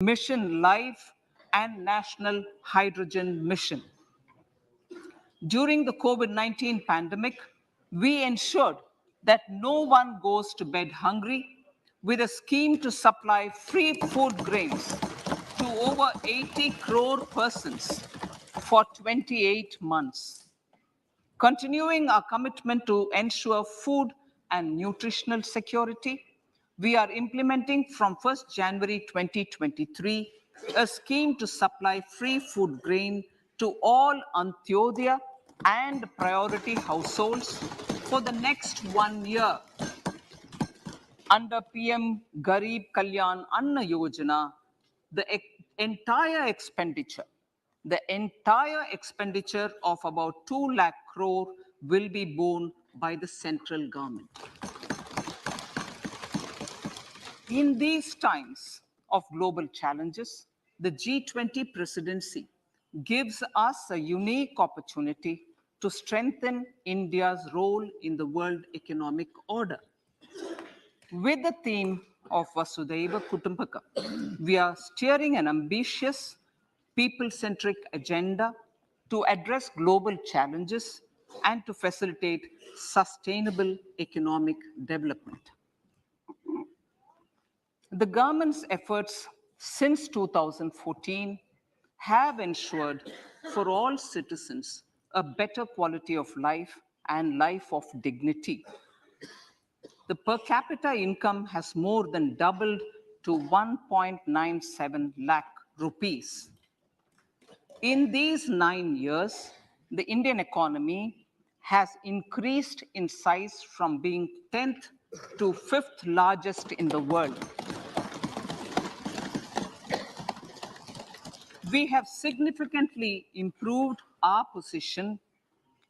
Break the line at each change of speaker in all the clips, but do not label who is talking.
Mission Life, and National Hydrogen Mission. During the COVID-19 pandemic, we ensured that no one goes to bed hungry with a scheme to supply free food grains to over 80 crore persons for 28 months. Continuing our commitment to ensure food and nutritional security, we are implementing from 1st January 2023 a scheme to supply free food grain to all Antyodaya and priority households for the next 1 year. Under PM Garib Kalyan Anna Yojana, the entire expenditure of about 2 lakh crore will be borne by the central government. In these times of global challenges, the G20 presidency gives us a unique opportunity to strengthen India's role in the world economic order. With the theme of Vasudhaiva Kutumbakam, we are steering an ambitious, people-centric agenda to address global challenges and to facilitate sustainable economic development. The government's efforts since 2014 have ensured for all citizens a better quality of life and life of dignity. The per capita income has more than doubled to 1.97 lakh rupees. In these 9 years, the Indian economy has increased in size from being 10th to 5th largest in the world. We have significantly improved our position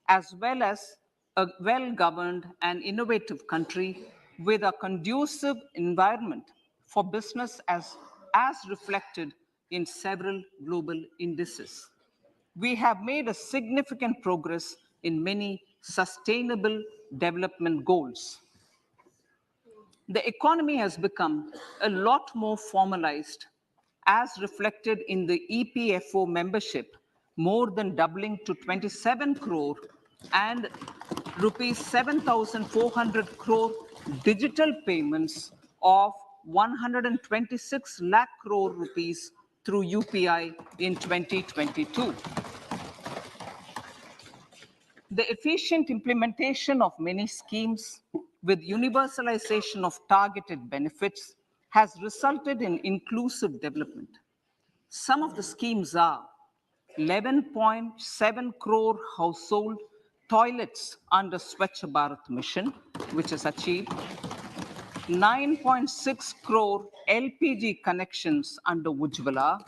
as well as a well-governed and innovative country with a conducive environment for business as reflected in several global indices. We have made a significant progress in many sustainable development goals. The economy has become a lot more formalized as reflected in the EPFO membership, more than doubling to 27 crore and rupees 7,400 crore digital payments of 126 lakh crore rupees through UPI in 2022. The efficient implementation of many schemes with universalization of targeted benefits has resulted in inclusive development. Some of the schemes are 11.7 crore household toilets under Swachh Bharat mission, which is achieved, 9.6 crore LPG connections under Ujjwala,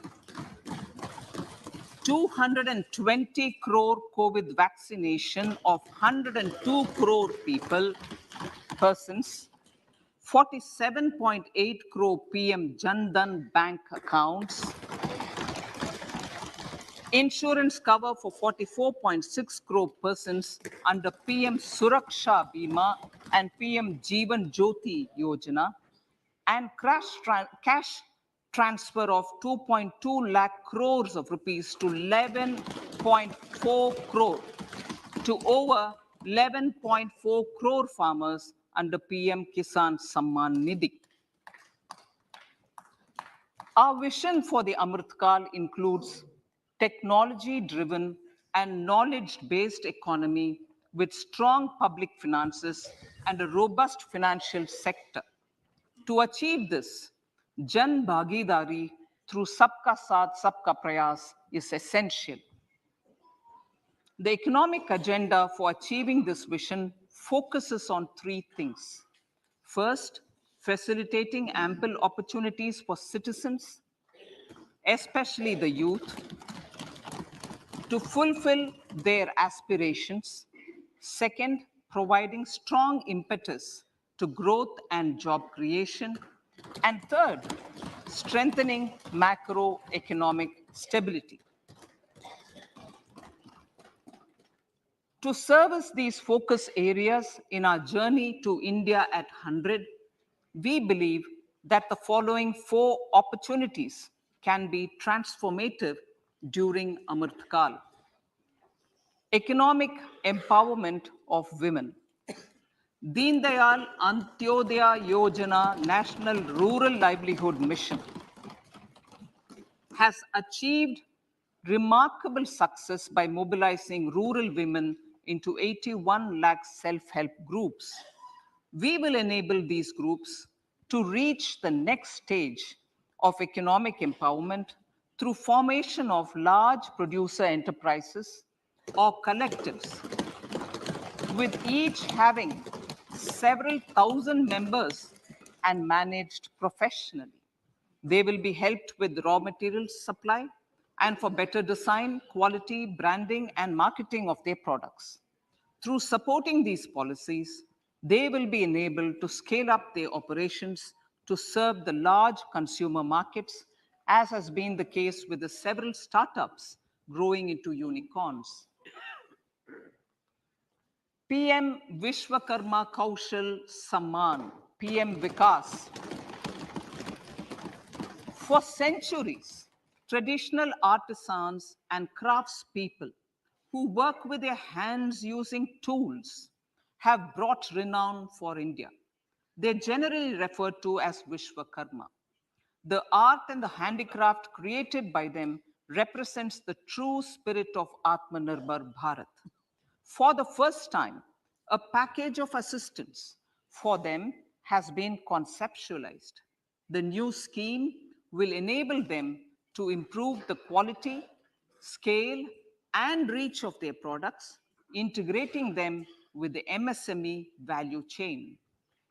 220 crore COVID vaccination of 102 crore persons, 47.8 crore PM Jan Dhan bank accounts, insurance cover for 44.6 crore persons under PM Suraksha Bima and PM Jeevan Jyoti Yojana, and cash transfer of 2.2 lakh crores of rupees to 11.4 crore to over 11.4 crore farmers under PM Kisan Samman Nidhi. Our vision for the Amrit Kal includes technology-driven and knowledge-based economy with strong public finances and a robust financial sector. To achieve this, Jan Bhagidari through Sabka Saath, Sabka Prayas is essential. The economic agenda for achieving this vision focuses on 3 things. First, facilitating ample opportunities for citizens, especially the youth, to fulfill their aspirations. Second, providing strong impetus to growth and job creation. And third, strengthening macroeconomic stability. To service these focus areas in our journey to India at 100, we believe that the following 4 opportunities can be transformative during Amrit Kal. Economic empowerment of women. Deen Dayal Antyodaya Yojana National Rural Livelihood Mission has achieved remarkable success by mobilizing rural women into 81 lakh self-help groups. We will enable these groups to reach the next stage of economic empowerment through formation of large producer enterprises or collectives, with each having several thousand members and managed professionally. They will be helped with raw materials supply and for better design, quality, branding, and marketing of their products. Through supporting these policies, they will be enabled to scale up their operations to serve the large consumer markets, as has been the case with the several startups growing into unicorns. PM Vishwakarma Kaushal Samman, PM Vikas. For centuries, traditional artisans and craftspeople who work with their hands using tools have brought renown for India. They're generally referred to as Vishwakarma. The art and the handicraft created by them represents the true spirit of Atmanirbhar Bharat. For the first time, a package of assistance for them has been conceptualized. The new scheme will enable them to improve the quality, scale, and reach of their products, integrating them with the MSME value chain.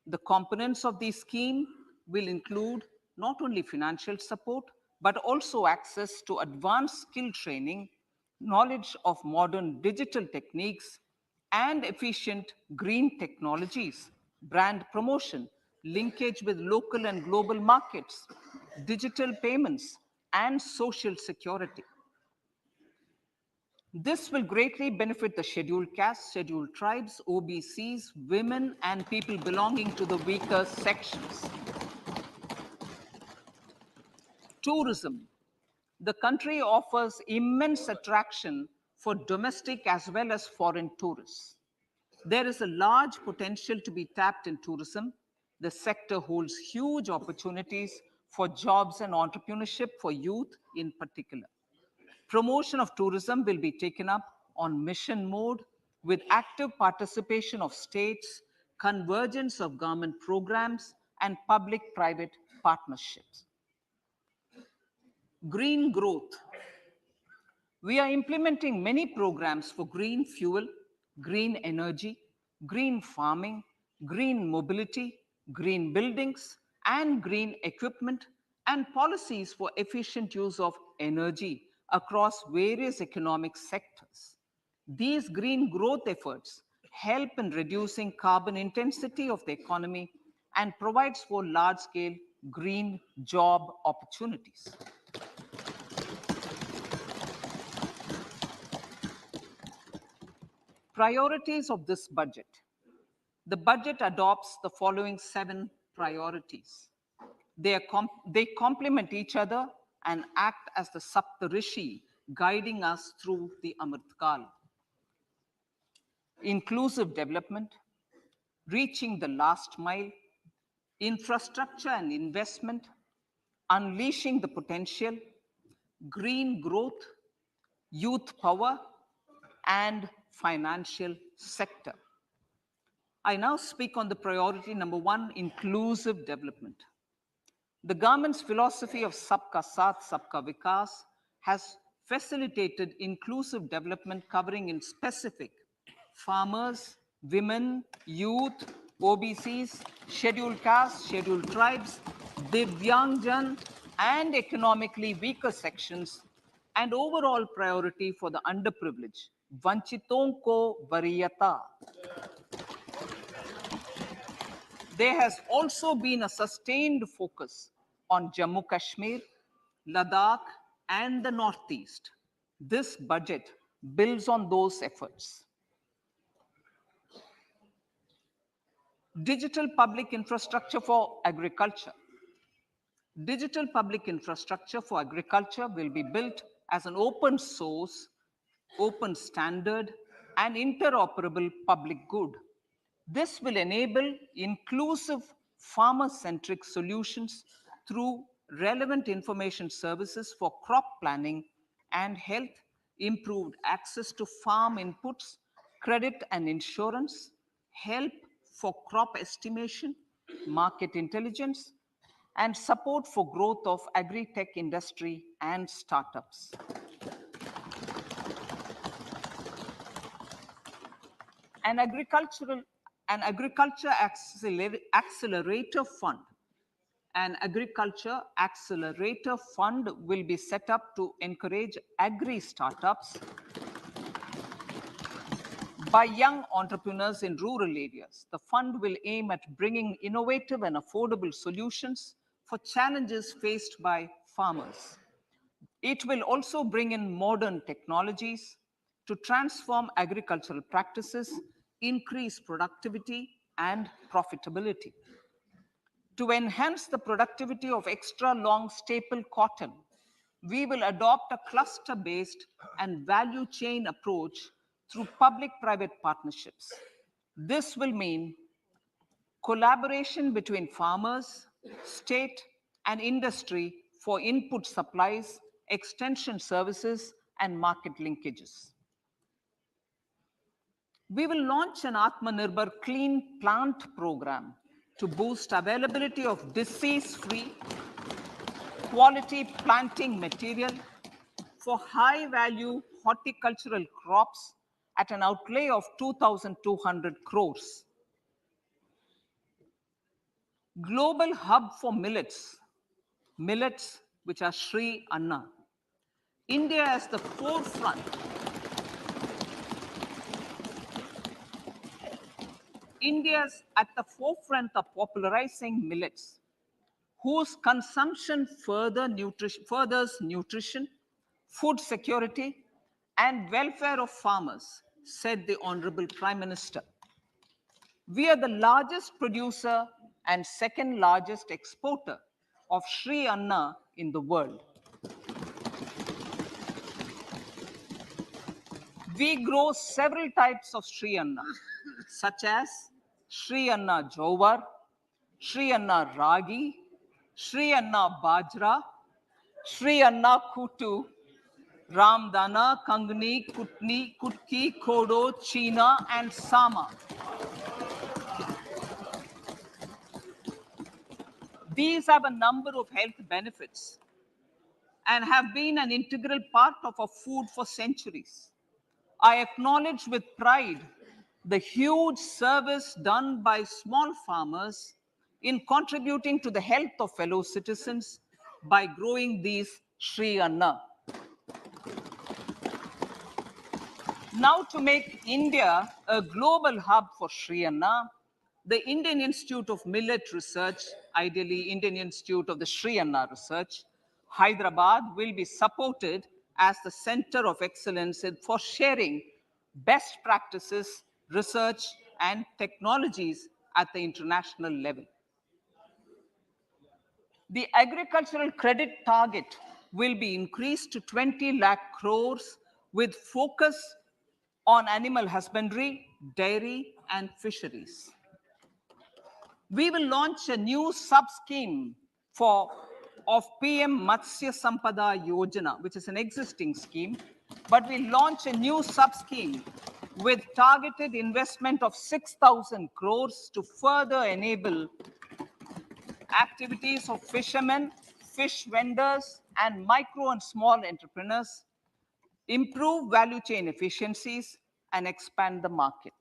The components of the scheme will include not only financial support, but also access to advanced skill training, knowledge of modern digital techniques, and efficient green technologies, brand promotion, linkage with local and global markets, digital payments, and social security. This will greatly benefit the scheduled castes, scheduled tribes, OBCs, women, and people belonging to the weaker sections. Tourism. The country offers immense attraction for domestic as well as foreign tourists. There is a large potential to be tapped in tourism. The sector holds huge opportunities for jobs and entrepreneurship for youth in particular. Promotion of tourism will be taken up on mission mode with active participation of states, convergence of government programs, and public-private partnerships. Green growth. We are implementing many programs for green fuel, green energy, green farming, green mobility, green buildings, and green equipment, and policies for efficient use of energy across various economic sectors. These green growth efforts help in reducing carbon intensity of the economy and provides for large-scale green job opportunities. Priorities of this budget. The budget adopts the following 7 priorities. They complement each other and act as the Saptarishi guiding us through the Amrit Kal. Inclusive development, reaching the last mile, infrastructure and investment, unleashing the potential, green growth, youth power, and financial sector. I now speak on the priority number 1, inclusive development. The government's philosophy of Sabka Saath, Sabka Vikas has facilitated inclusive development covering in specific farmers, women, youth, OBCs, scheduled castes, scheduled tribes, Divyangjan, and economically weaker sections, and overall priority for the underprivileged. Vanchiton ko variyata. There has also been a sustained focus on Jammu Kashmir, Ladakh, and the Northeast. This budget builds on those efforts. Digital public infrastructure for agriculture. Digital public infrastructure for agriculture will be built as an open source, open standard, and interoperable public good. This will enable inclusive farmer-centric solutions through relevant information services for crop planning and health, improved access to farm inputs, credit and insurance, help for crop estimation, market intelligence, and support for growth of agri-tech industry and startups. An agriculture accelerator fund. An agriculture accelerator fund will be set up to encourage agri startups by young entrepreneurs in rural areas. The fund will aim at bringing innovative and affordable solutions for challenges faced by farmers. It will also bring in modern technologies to transform agricultural practices, increase productivity and profitability. To enhance the productivity of extra long staple cotton, we will adopt a cluster-based and value chain approach through public-private partnerships. This will mean collaboration between farmers, state, and industry for input supplies, extension services, and market linkages. We will launch an Atmanirbhar Clean Plant program to boost availability of disease-free, quality planting material for high-value horticultural crops at an outlay of 2,200 crores. Global hub for millets, which are Sri Anna. India is the forefront. India's at the forefront of popularizing millets, whose consumption furthers nutrition, food security, and welfare of farmers, said the Honorable Prime Minister. We are the largest producer and second largest exporter of Sri Anna in the world. We grow several types of Sri Anna, such as Sri Anna Jowar, Sri Anna Ragi, Sri Anna Bajra, Sri Anna Kutu, Ramdana, Kangni, Kutni, Kutki, Kodo, China, and Sama. These have a number of health benefits and have been an integral part of our food for centuries. I acknowledge with pride the huge service done by small farmers in contributing to the health of fellow citizens by growing these Sri Anna. Now, to make India a global hub for Sri Anna, the Indian Institute of Millet Research, ideally Indian Institute of the Sri Anna Research, Hyderabad, will be supported as the center of excellence for sharing best practices, research, and technologies at the international level. The agricultural credit target will be increased to 20 lakh crores with focus on animal husbandry, dairy, and fisheries. We will launch a new sub-scheme of PM Matsya Sampada Yojana, which is an existing scheme, but we launch a new sub-scheme with targeted investment of 6,000 crores to further enable activities of fishermen, fish vendors, and micro and small entrepreneurs, improve value chain efficiencies, and expand the market.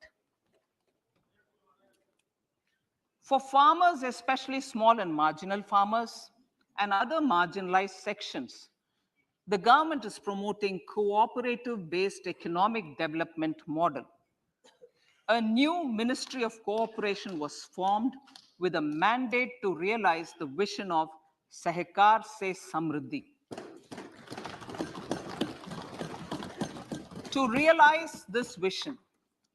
For farmers, especially small and marginal farmers and other marginalized sections, the government is promoting cooperative-based economic development model. A new Ministry of Cooperation was formed with a mandate to realize the vision of Sahkar se Samriddhi. To realize this vision,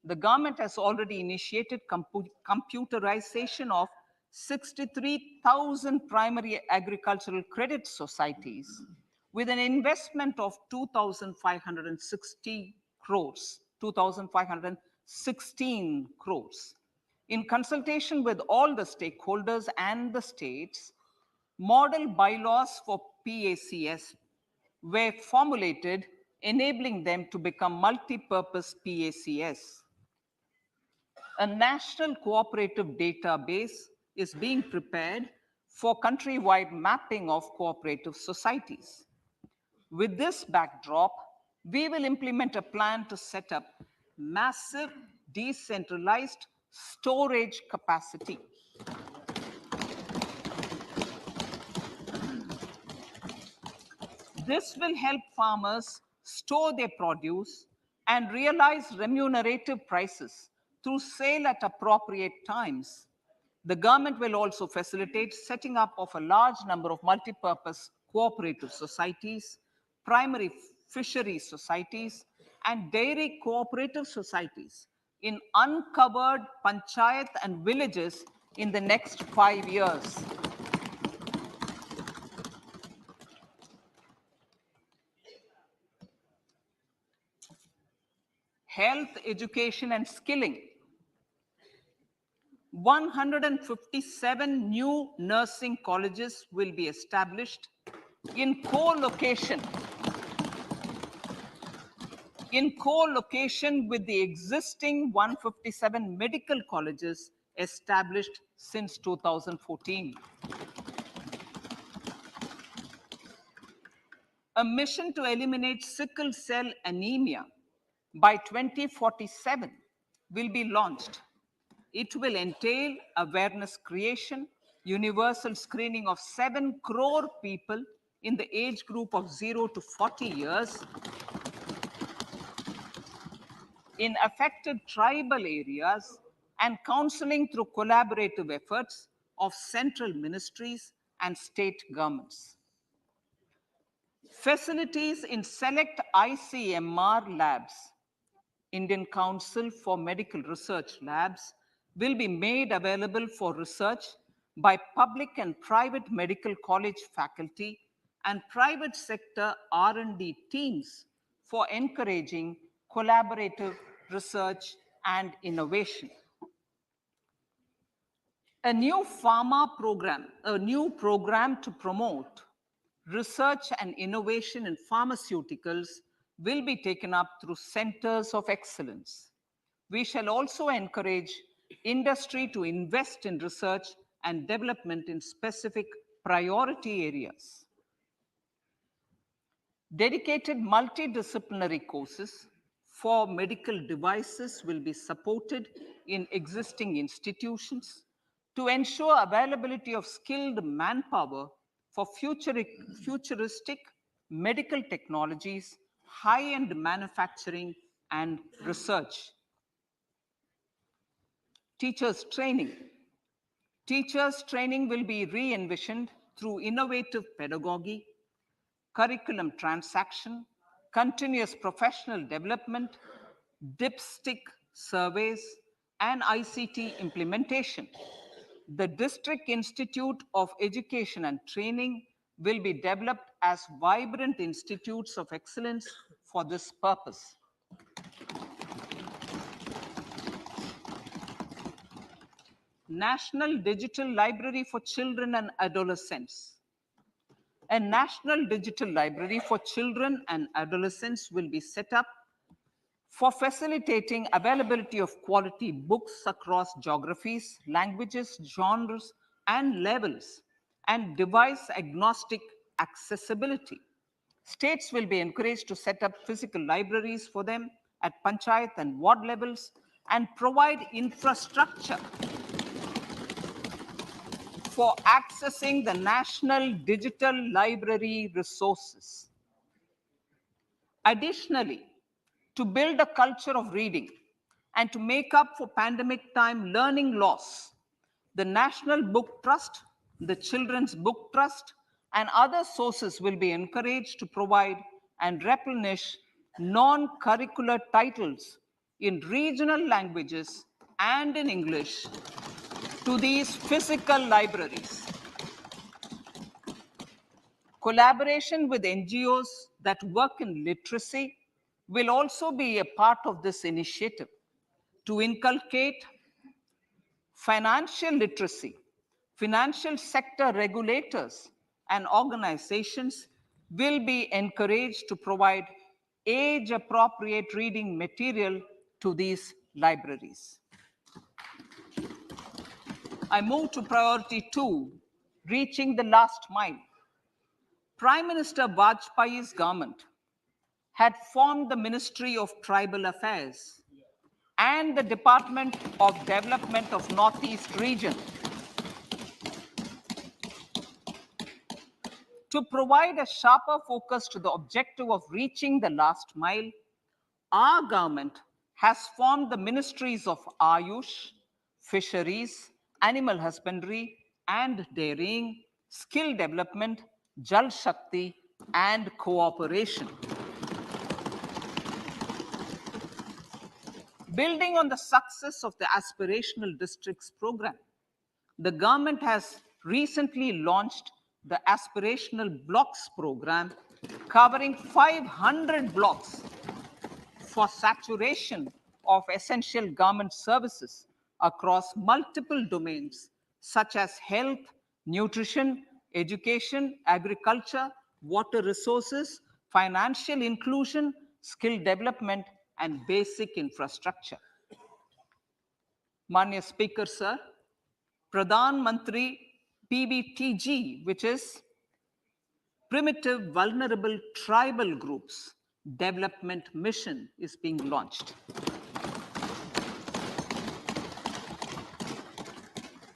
the government has already initiated computerization of 63,000 primary agricultural credit societies with an investment of 2,560 crores, 2,516 crores. In consultation with all the stakeholders and the states, model bylaws for PACS were formulated, enabling them to become multi-purpose PACS. A national cooperative database is being prepared for countrywide mapping of cooperative societies. With this backdrop, we will implement a plan to set up massive decentralized storage capacity. This will help farmers store their produce and realize remunerative prices through sale at appropriate times. The government will also facilitate setting up of a large number of multi-purpose cooperative societies, primary fishery societies, and dairy cooperative societies in uncovered panchayat and villages in the next 5 years. Health, education, and skilling. 157 new nursing colleges will be established in co-location with the existing 157 medical colleges established since 2014. A mission to eliminate sickle cell anemia by 2047 will be launched. It will entail awareness creation, universal screening of 7 crore people in the age group of 0 to 40 years in affected tribal areas, and counseling through collaborative efforts of central ministries and state governments. Facilities in select ICMR labs, Indian Council for Medical Research Labs, will be made available for research by public and private medical college faculty and private sector R&D teams for encouraging collaborative research and innovation. A new program to promote research and innovation in pharmaceuticals will be taken up through centers of excellence. We shall also encourage industry to invest in research and development in specific priority areas. Dedicated multidisciplinary courses for medical devices will be supported in existing institutions to ensure availability of skilled manpower for futuristic medical technologies, high-end manufacturing, and research. Teachers training. Teachers training will be re-envisioned through innovative pedagogy, curriculum transaction, continuous professional development, dipstick surveys, and ICT implementation. The District Institute of Education and Training will be developed as vibrant institutes of excellence for this purpose. National Digital Library for Children and Adolescents. A National Digital Library for Children and Adolescents will be set up for facilitating availability of quality books across geographies, languages, genres, and levels, and device-agnostic accessibility. States will be encouraged to set up physical libraries for them at panchayat and ward levels and provide infrastructure for accessing the National Digital Library resources. Additionally, to build a culture of reading and to make up for pandemic time learning loss, the National Book Trust, the Children's Book Trust, and other sources will be encouraged to provide and replenish non-curricular titles in regional languages and in English to these physical libraries. Collaboration with NGOs that work in literacy will also be a part of this initiative to inculcate financial literacy. Financial sector regulators and organizations will be encouraged to provide age-appropriate reading material to these libraries. I move to priority 2, reaching the last mile. Prime Minister Vajpayee's government had formed the Ministry of Tribal Affairs and the Department of Development of Northeast Region to provide a sharper focus to the objective of reaching the last mile. Our government has formed the ministries of Ayush, Fisheries, Animal Husbandry and Dairying, Skill Development, Jal Shakti, and Cooperation. Building on the success of the Aspirational Districts program, the government has recently launched the Aspirational Blocks program, covering 500 blocks for saturation of essential government services across multiple domains such as health, nutrition, education, agriculture, water resources, financial inclusion, skill development, and basic infrastructure. Manya Speaker, sir, Pradhan Mantri PBTG, which is Primitive Vulnerable Tribal Groups Development Mission, is being launched.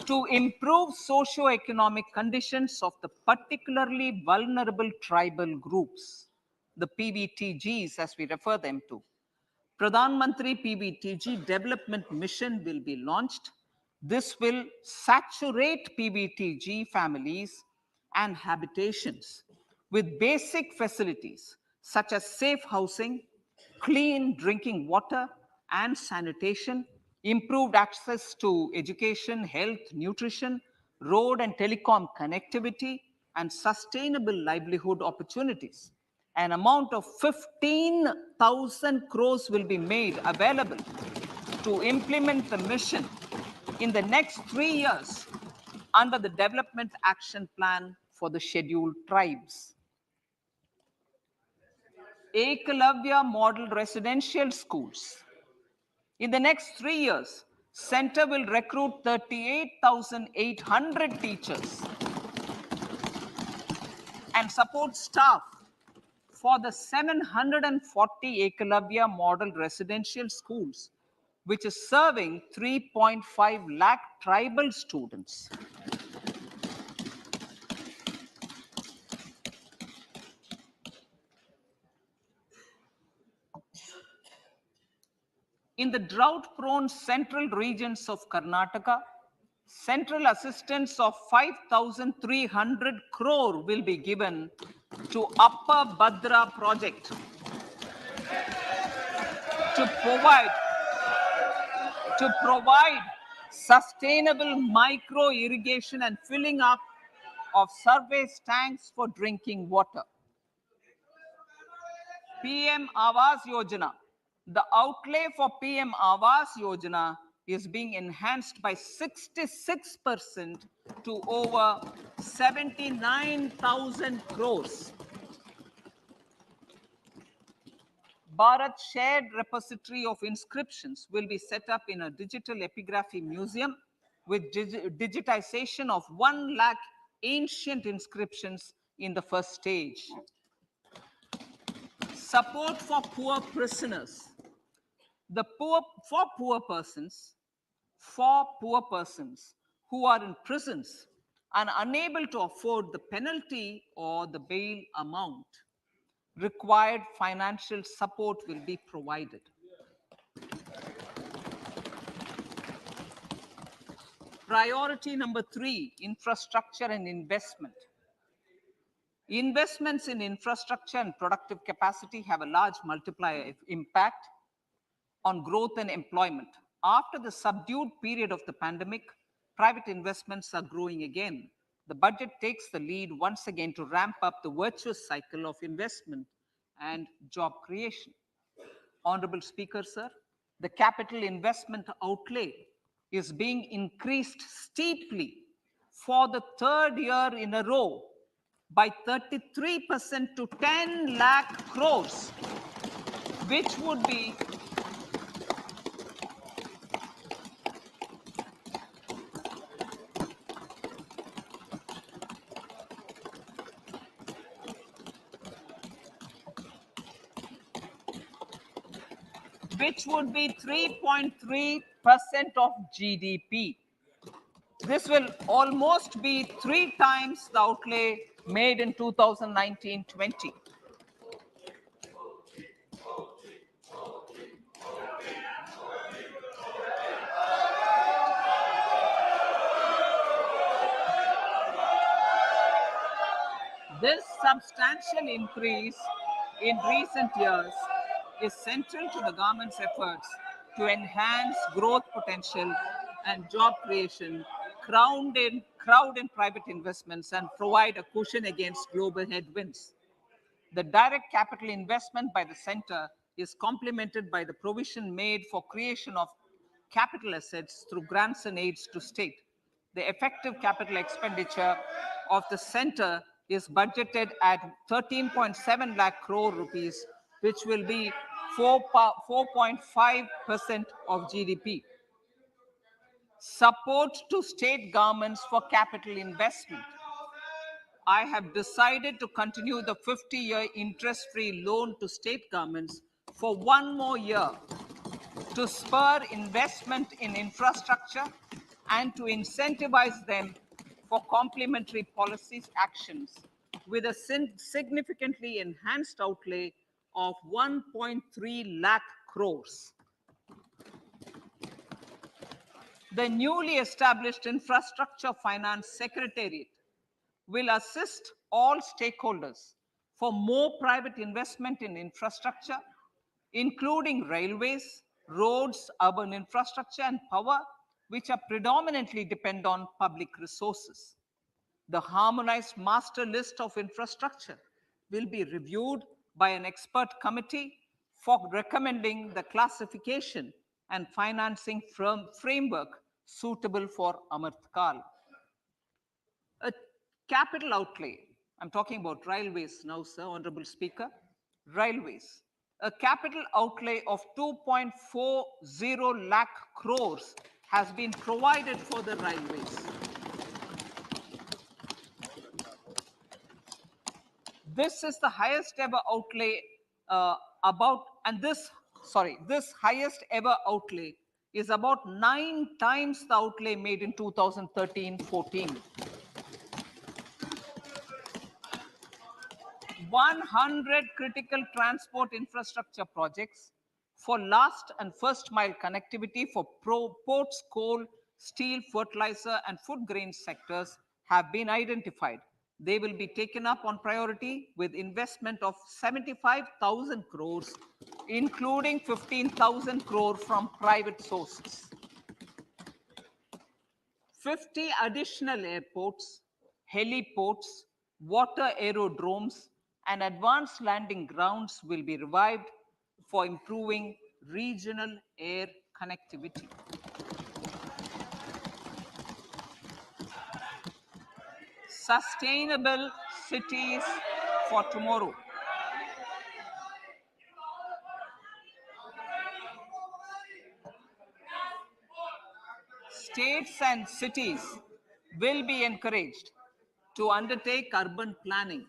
To improve socio-economic conditions of the particularly vulnerable tribal groups, the PBTGs as we refer them to, Pradhan Mantri PBTG Development Mission will be launched. This will saturate PBTG families and habitations with basic facilities such as safe housing, clean drinking water and sanitation, improved access to education, health, nutrition, road and telecom connectivity, and sustainable livelihood opportunities. An amount of 15,000 crores will be made available to implement the mission in the next 3 years under the Development Action Plan for the Scheduled Tribes. Ekalavya Model Residential Schools. In the next 3 years, Center will recruit 38,800 teachers and support staff for the 740 Ekalavya Model Residential Schools, which is serving 3.5 lakh tribal students. In the drought-prone central regions of Karnataka, central assistance of 5,300 crore will be given to Upper Bhadra project to provide sustainable micro irrigation and filling up of surface tanks for drinking water. PM Awas Yojana. The outlay for PM Awas Yojana is being enhanced by 66% to over 79,000 crores. Bharat Shared Repository of Inscriptions will be set up in a digital epigraphy museum with digitization of 1 lakh ancient inscriptions in the first stage. Support for poor prisoners. For poor persons who are in prisons and unable to afford the penalty or the bail amount, required financial support will be provided. Priority number 3, infrastructure and investment. Investments in infrastructure and productive capacity have a large multiplier impact on growth and employment. After the subdued period of the pandemic, private investments are growing again. The budget takes the lead once again to ramp up the virtuous cycle of investment and job creation. Honorable Speaker, sir, the capital investment outlay is being increased steeply for the third year in a row by 33% to 10 lakh crores, which would be which would be 3.3% of GDP. This will almost be 3 times the outlay made in 2019-20. This substantial increase in recent years is central to the government's efforts to enhance growth potential and job creation, crowd in private investments, and provide a cushion against global headwinds. The direct capital investment by the center is complemented by the provision made for creation of capital assets through grants and aids to state. The effective capital expenditure of the center is budgeted at 13.7 lakh crore rupees, which will be 4.5% of GDP. Support to state governments for capital investment. I have decided to continue the 50-year interest-free loan to state governments for one more year to spur investment in infrastructure and to incentivize them for complementary policies actions with a significantly enhanced outlay of 1.3 lakh crores. The newly established Infrastructure Finance Secretariat will assist all stakeholders for more private investment in infrastructure, including railways, roads, urban infrastructure, and power, which are predominantly depend on public resources. The harmonized master list of infrastructure will be reviewed by an expert committee for recommending the classification and financing framework suitable for Amartkal. A capital outlay, I'm talking about railways now, sir, Honorable Speaker. Railways. A capital outlay of 2.40 lakh crores has been provided for the railways. This is the highest ever outlay this highest ever outlay is about 9 times the outlay made in 2013-14. 100 critical transport infrastructure projects for last and first mile connectivity for ports, coal, steel, fertilizer, and food grain sectors have been identified. They will be taken up on priority with investment of 75,000 crores, including 15,000 crore from private sources. 50 additional airports, heliports, water aerodromes, and advanced landing grounds will be revived for improving regional air connectivity. Sustainable cities for tomorrow. States and cities will be encouraged to undertake urban planning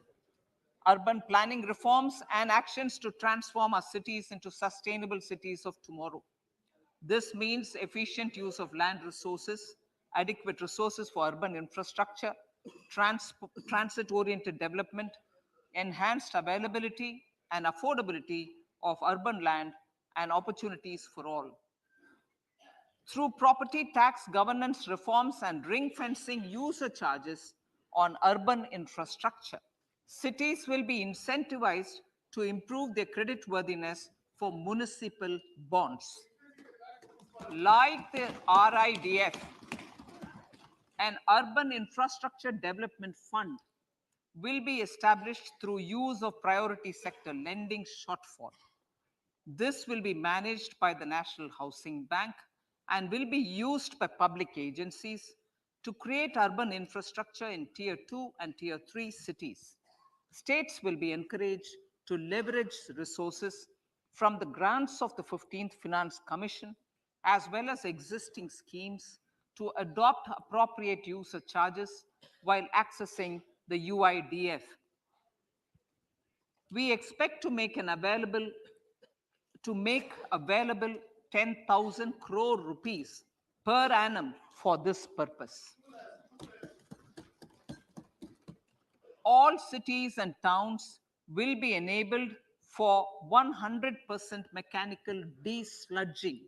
reforms and actions to transform our cities into sustainable cities of tomorrow. This means efficient use of land resources, adequate resources for urban infrastructure, transit-oriented development, enhanced availability and affordability of urban land, and opportunities for all. Through property tax governance reforms and ring fencing user charges on urban infrastructure, cities will be incentivized to improve their creditworthiness for municipal bonds. Like the RIDF, An urban infrastructure development fund will be established through use of priority sector lending shortfall. This will be managed by the National Housing Bank and will be used by public agencies to create urban infrastructure in Tier 2 and Tier 3 cities. States will be encouraged to leverage resources from the grants of the 15th Finance Commission as well as existing schemes to adopt appropriate user charges while accessing the UIDF. We expect to make available 10,000 crore rupees per annum for this purpose. All cities and towns will be enabled for 100% mechanical desludging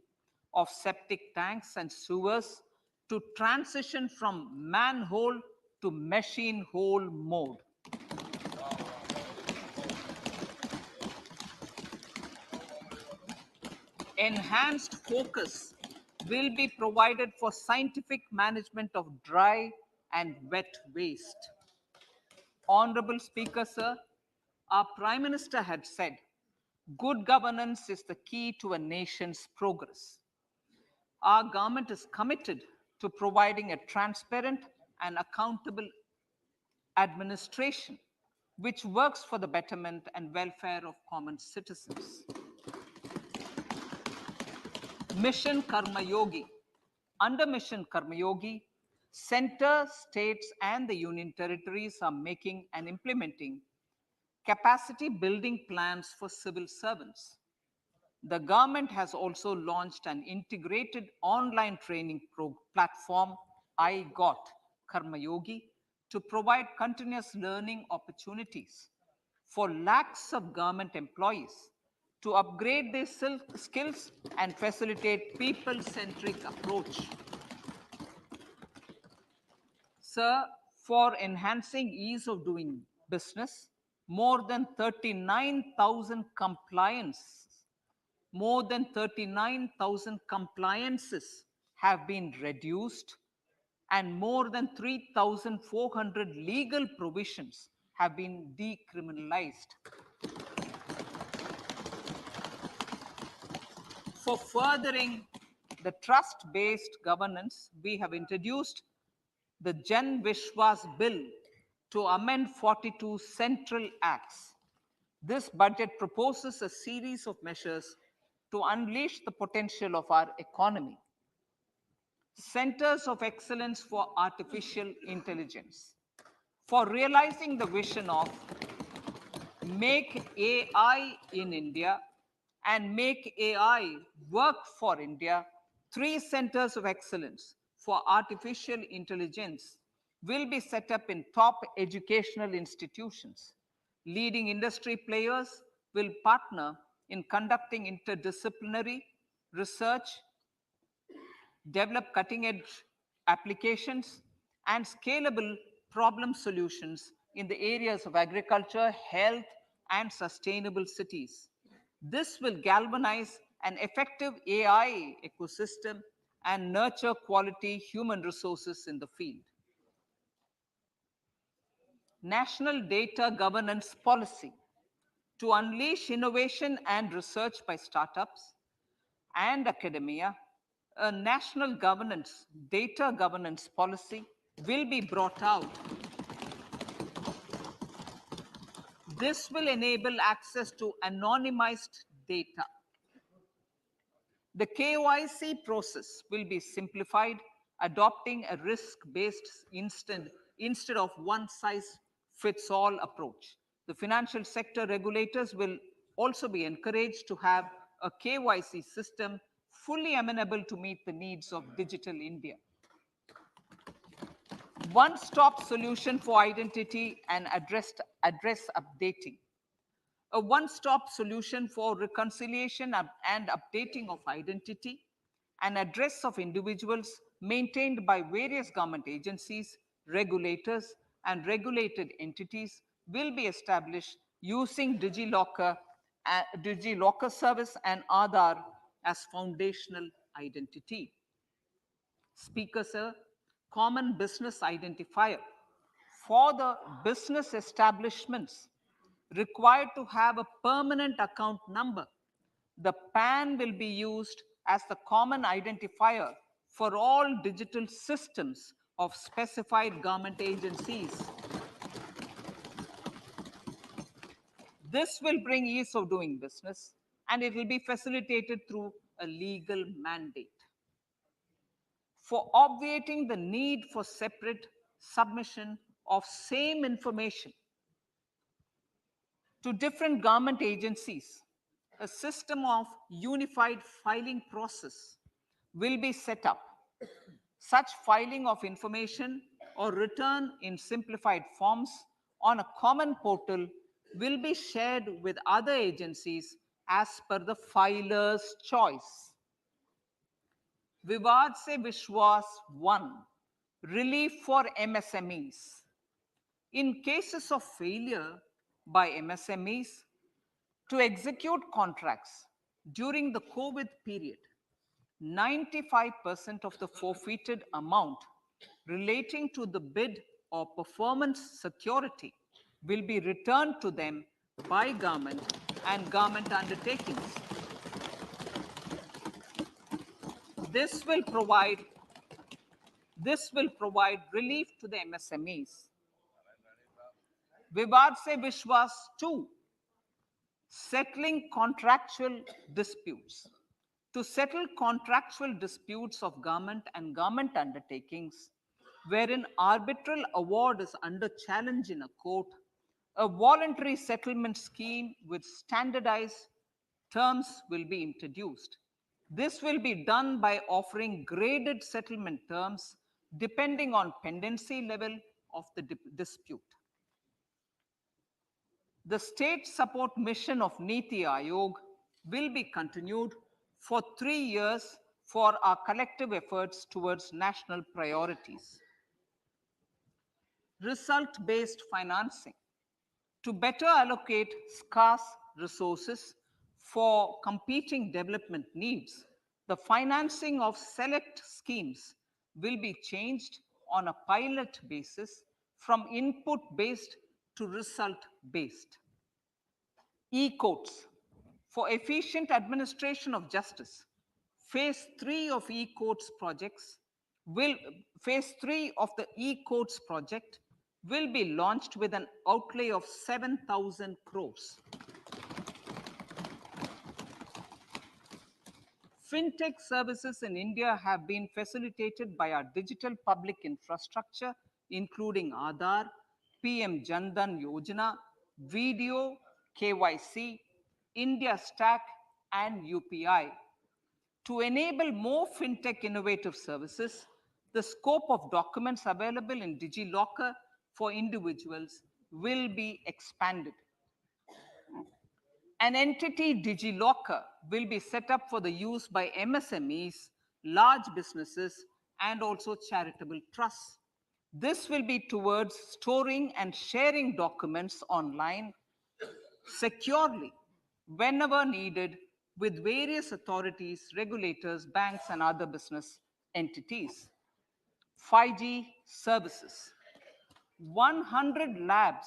of septic tanks and sewers to transition from manhole to machine hole mode. Enhanced focus will be provided for scientific management of dry and wet waste. Honorable Speaker, sir, our Prime Minister had said, good governance is the key to a nation's progress. Our government is committed to providing a transparent and accountable administration which works for the betterment and welfare of common citizens. Mission Karma Yogi. Under Mission Karma Yogi, center, states, and the union territories are making and implementing capacity building plans for civil servants. The government has also launched an integrated online training platform, I Got Karma Yogi, to provide continuous learning opportunities for lakhs of government employees to upgrade their skills and facilitate people-centric approach. Sir, for enhancing ease of doing business, more than 39,000 compliances have been reduced and more than 3,400 legal provisions have been decriminalized. For furthering the trust-based governance, we have introduced the Jan Vishwas Bill to amend 42 central acts. This budget proposes a series of measures to unleash the potential of our economy. Centers of Excellence for Artificial Intelligence. For realizing the vision of Make AI in India and Make AI Work for India, 3 centers of excellence for artificial intelligence will be set up in top educational institutions. Leading industry players will partner in conducting interdisciplinary research, develop cutting-edge applications, and scalable problem solutions in the areas of agriculture, health, and sustainable cities. This will galvanize an effective AI ecosystem and nurture quality human resources in the field. National Data Governance Policy to unleash innovation and research by startups and academia. A national data governance policy will be brought out. This will enable access to anonymized data. The KYC process will be simplified, adopting a risk-based instead of one-size-fits-all approach. The financial sector regulators will also be encouraged to have a KYC system fully amenable to meet the needs of digital India. One-stop solution for identity and address updating. A one-stop solution for reconciliation and updating of identity and address of individuals maintained by various government agencies, regulators, and regulated entities will be established using DigiLocker service and Aadhaar as foundational identity. Speaker, sir, common business identifier for the business establishments required to have a permanent account number. The PAN will be used as the common identifier for all digital systems of specified government agencies. This will bring ease of doing business, and it will be facilitated through a legal mandate. For obviating the need for separate submission of same information to different government agencies, a system of unified filing process will be set up. Such filing of information or return in simplified forms on a common portal will be shared with other agencies as per the filer's choice. Vivad se Vishwas 1, relief for MSMEs. In cases of failure by MSMEs to execute contracts during the COVID period, 95% of the forfeited amount relating to the bid or performance security will be returned to them by government and government undertakings. This will provide relief to the MSMEs. Vivad se Vishwas 2, settling contractual disputes. To settle contractual disputes of government and government undertakings, wherein arbitral award is under challenge in a court, a voluntary settlement scheme with standardized terms will be introduced. This will be done by offering graded settlement terms depending on pendency level of the dispute. The state support mission of Niti Aayog will be continued for 3 years for our collective efforts towards national priorities. Result-based financing. To better allocate scarce resources for competing development needs, the financing of select schemes will be changed on a pilot basis from input-based to result-based. E-courts. For efficient administration of justice, phase 3 of e-courts projects phase 3 of the e-courts project will be launched with an outlay of 7,000 crores. Fintech services in India have been facilitated by our digital public infrastructure, including Aadhaar, PM Jan Dhan Yojana, Video, KYC, India Stack, and UPI. To enable more fintech innovative services, the scope of documents available in DigiLocker for individuals will be expanded. An entity DigiLocker will be set up for the use by MSMEs, large businesses, and also charitable trusts. This will be towards storing and sharing documents online securely whenever needed with various authorities, regulators, banks, and other business entities. 5G services. 100 labs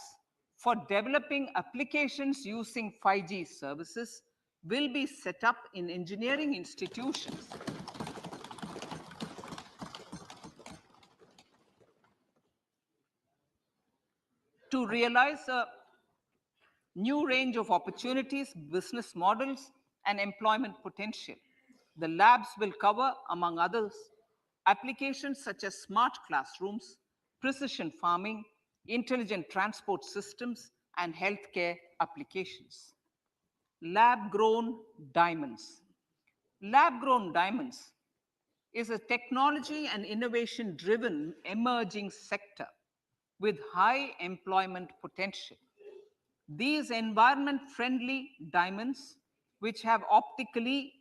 for developing applications using 5G services will be set up in engineering institutions. To realize a new range of opportunities, business models, and employment potential. The labs will cover, among others, applications such as smart classrooms, precision farming, intelligent transport systems, and healthcare applications. Lab-grown diamonds. Lab-grown diamonds is a technology and innovation-driven emerging sector with high employment potential. These environment-friendly diamonds, which have optically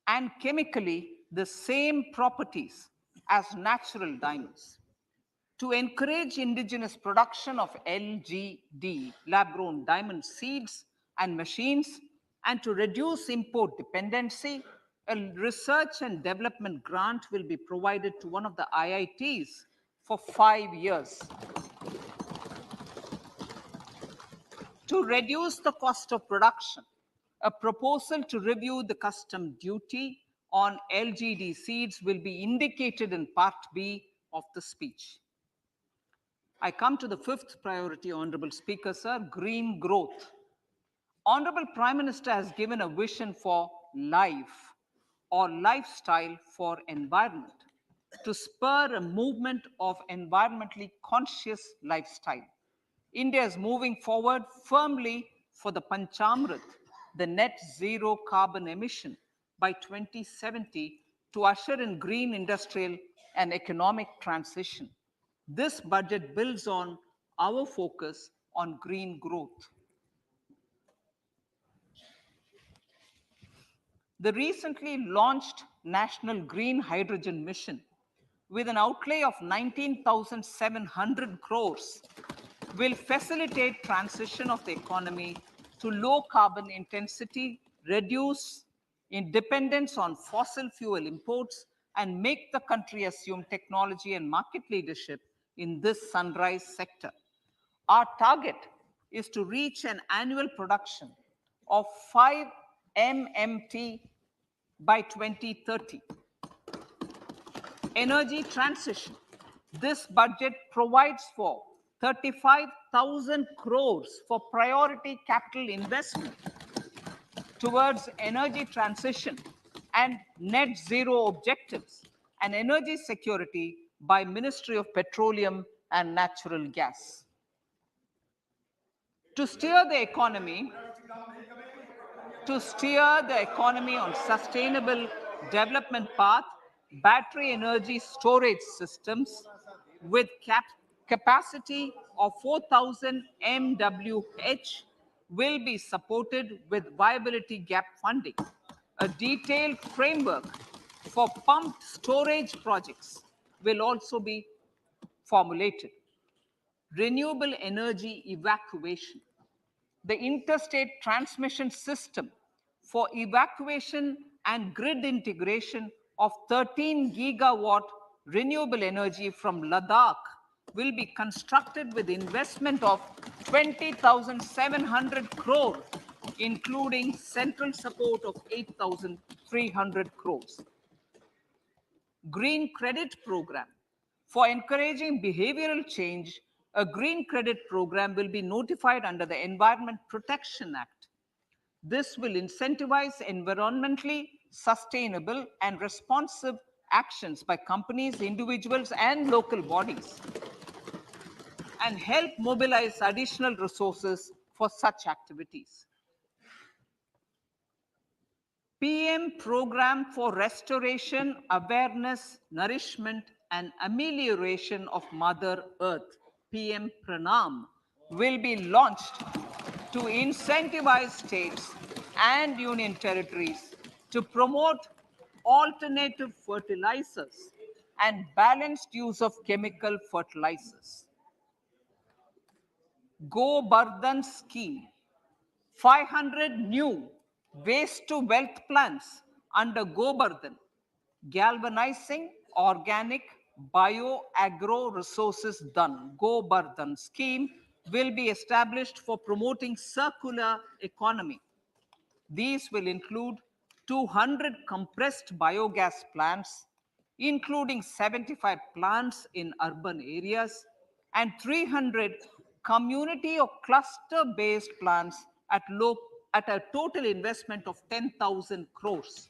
and chemically the same properties as natural diamonds. To encourage indigenous production of LGD, lab-grown diamond seeds and machines, and to reduce import dependency, a research and development grant will be provided to one of the IITs for 5 years. To reduce the cost of production, a proposal to review the custom duty on LGD seeds will be indicated in Part B of the speech. I come to the fifth priority, Honorable Speaker, sir, green growth. Honorable Prime Minister has given a vision for life or lifestyle for environment to spur a movement of environmentally conscious lifestyle. India is moving forward firmly for the Panchamrit, the net zero carbon emission by 2070 to usher in green industrial and economic transition. This budget builds on our focus on green growth. The recently launched National Green Hydrogen Mission, with an outlay of 19,700 crores, will facilitate transition of the economy to low carbon intensity, reduce dependence on fossil fuel imports, and make the country assume technology and market leadership in this sunrise sector. Our target is to reach an annual production of 5 MMT by 2030. Energy transition. This budget provides for 35,000 crores for priority capital investment towards energy transition and net zero objectives and energy security by Ministry of Petroleum and Natural Gas. To steer the economy on sustainable development path, battery energy storage systems with capacity of 4,000 MWH will be supported with viability gap funding. A detailed framework for pumped storage projects will also be formulated. Renewable energy evacuation. The interstate transmission system for evacuation and grid integration of 13 gigawatt renewable energy from Ladakh will be constructed with investment of 20,700 crore, including central support of 8,300 crores. Green Credit Program. For encouraging behavioral change, a green credit program will be notified under the Environment Protection Act. This will incentivize environmentally sustainable and responsive actions by companies, individuals, and local bodies, and help mobilize additional resources for such activities. PM Program for Restoration, Awareness, Nourishment, and Amelioration of Mother Earth, PM Pranam, will be launched to incentivize states and union territories to promote alternative fertilizers and balanced use of chemical fertilizers. Go Bardhan Scheme. 500 new waste to wealth plants under Gobardhan, galvanizing organic bio-agro resources done. Gobardhan scheme will be established for promoting circular economy. These will include 200 compressed biogas plants, including 75 plants in urban areas and 300 community or cluster-based plants at a total investment of 10,000 crores.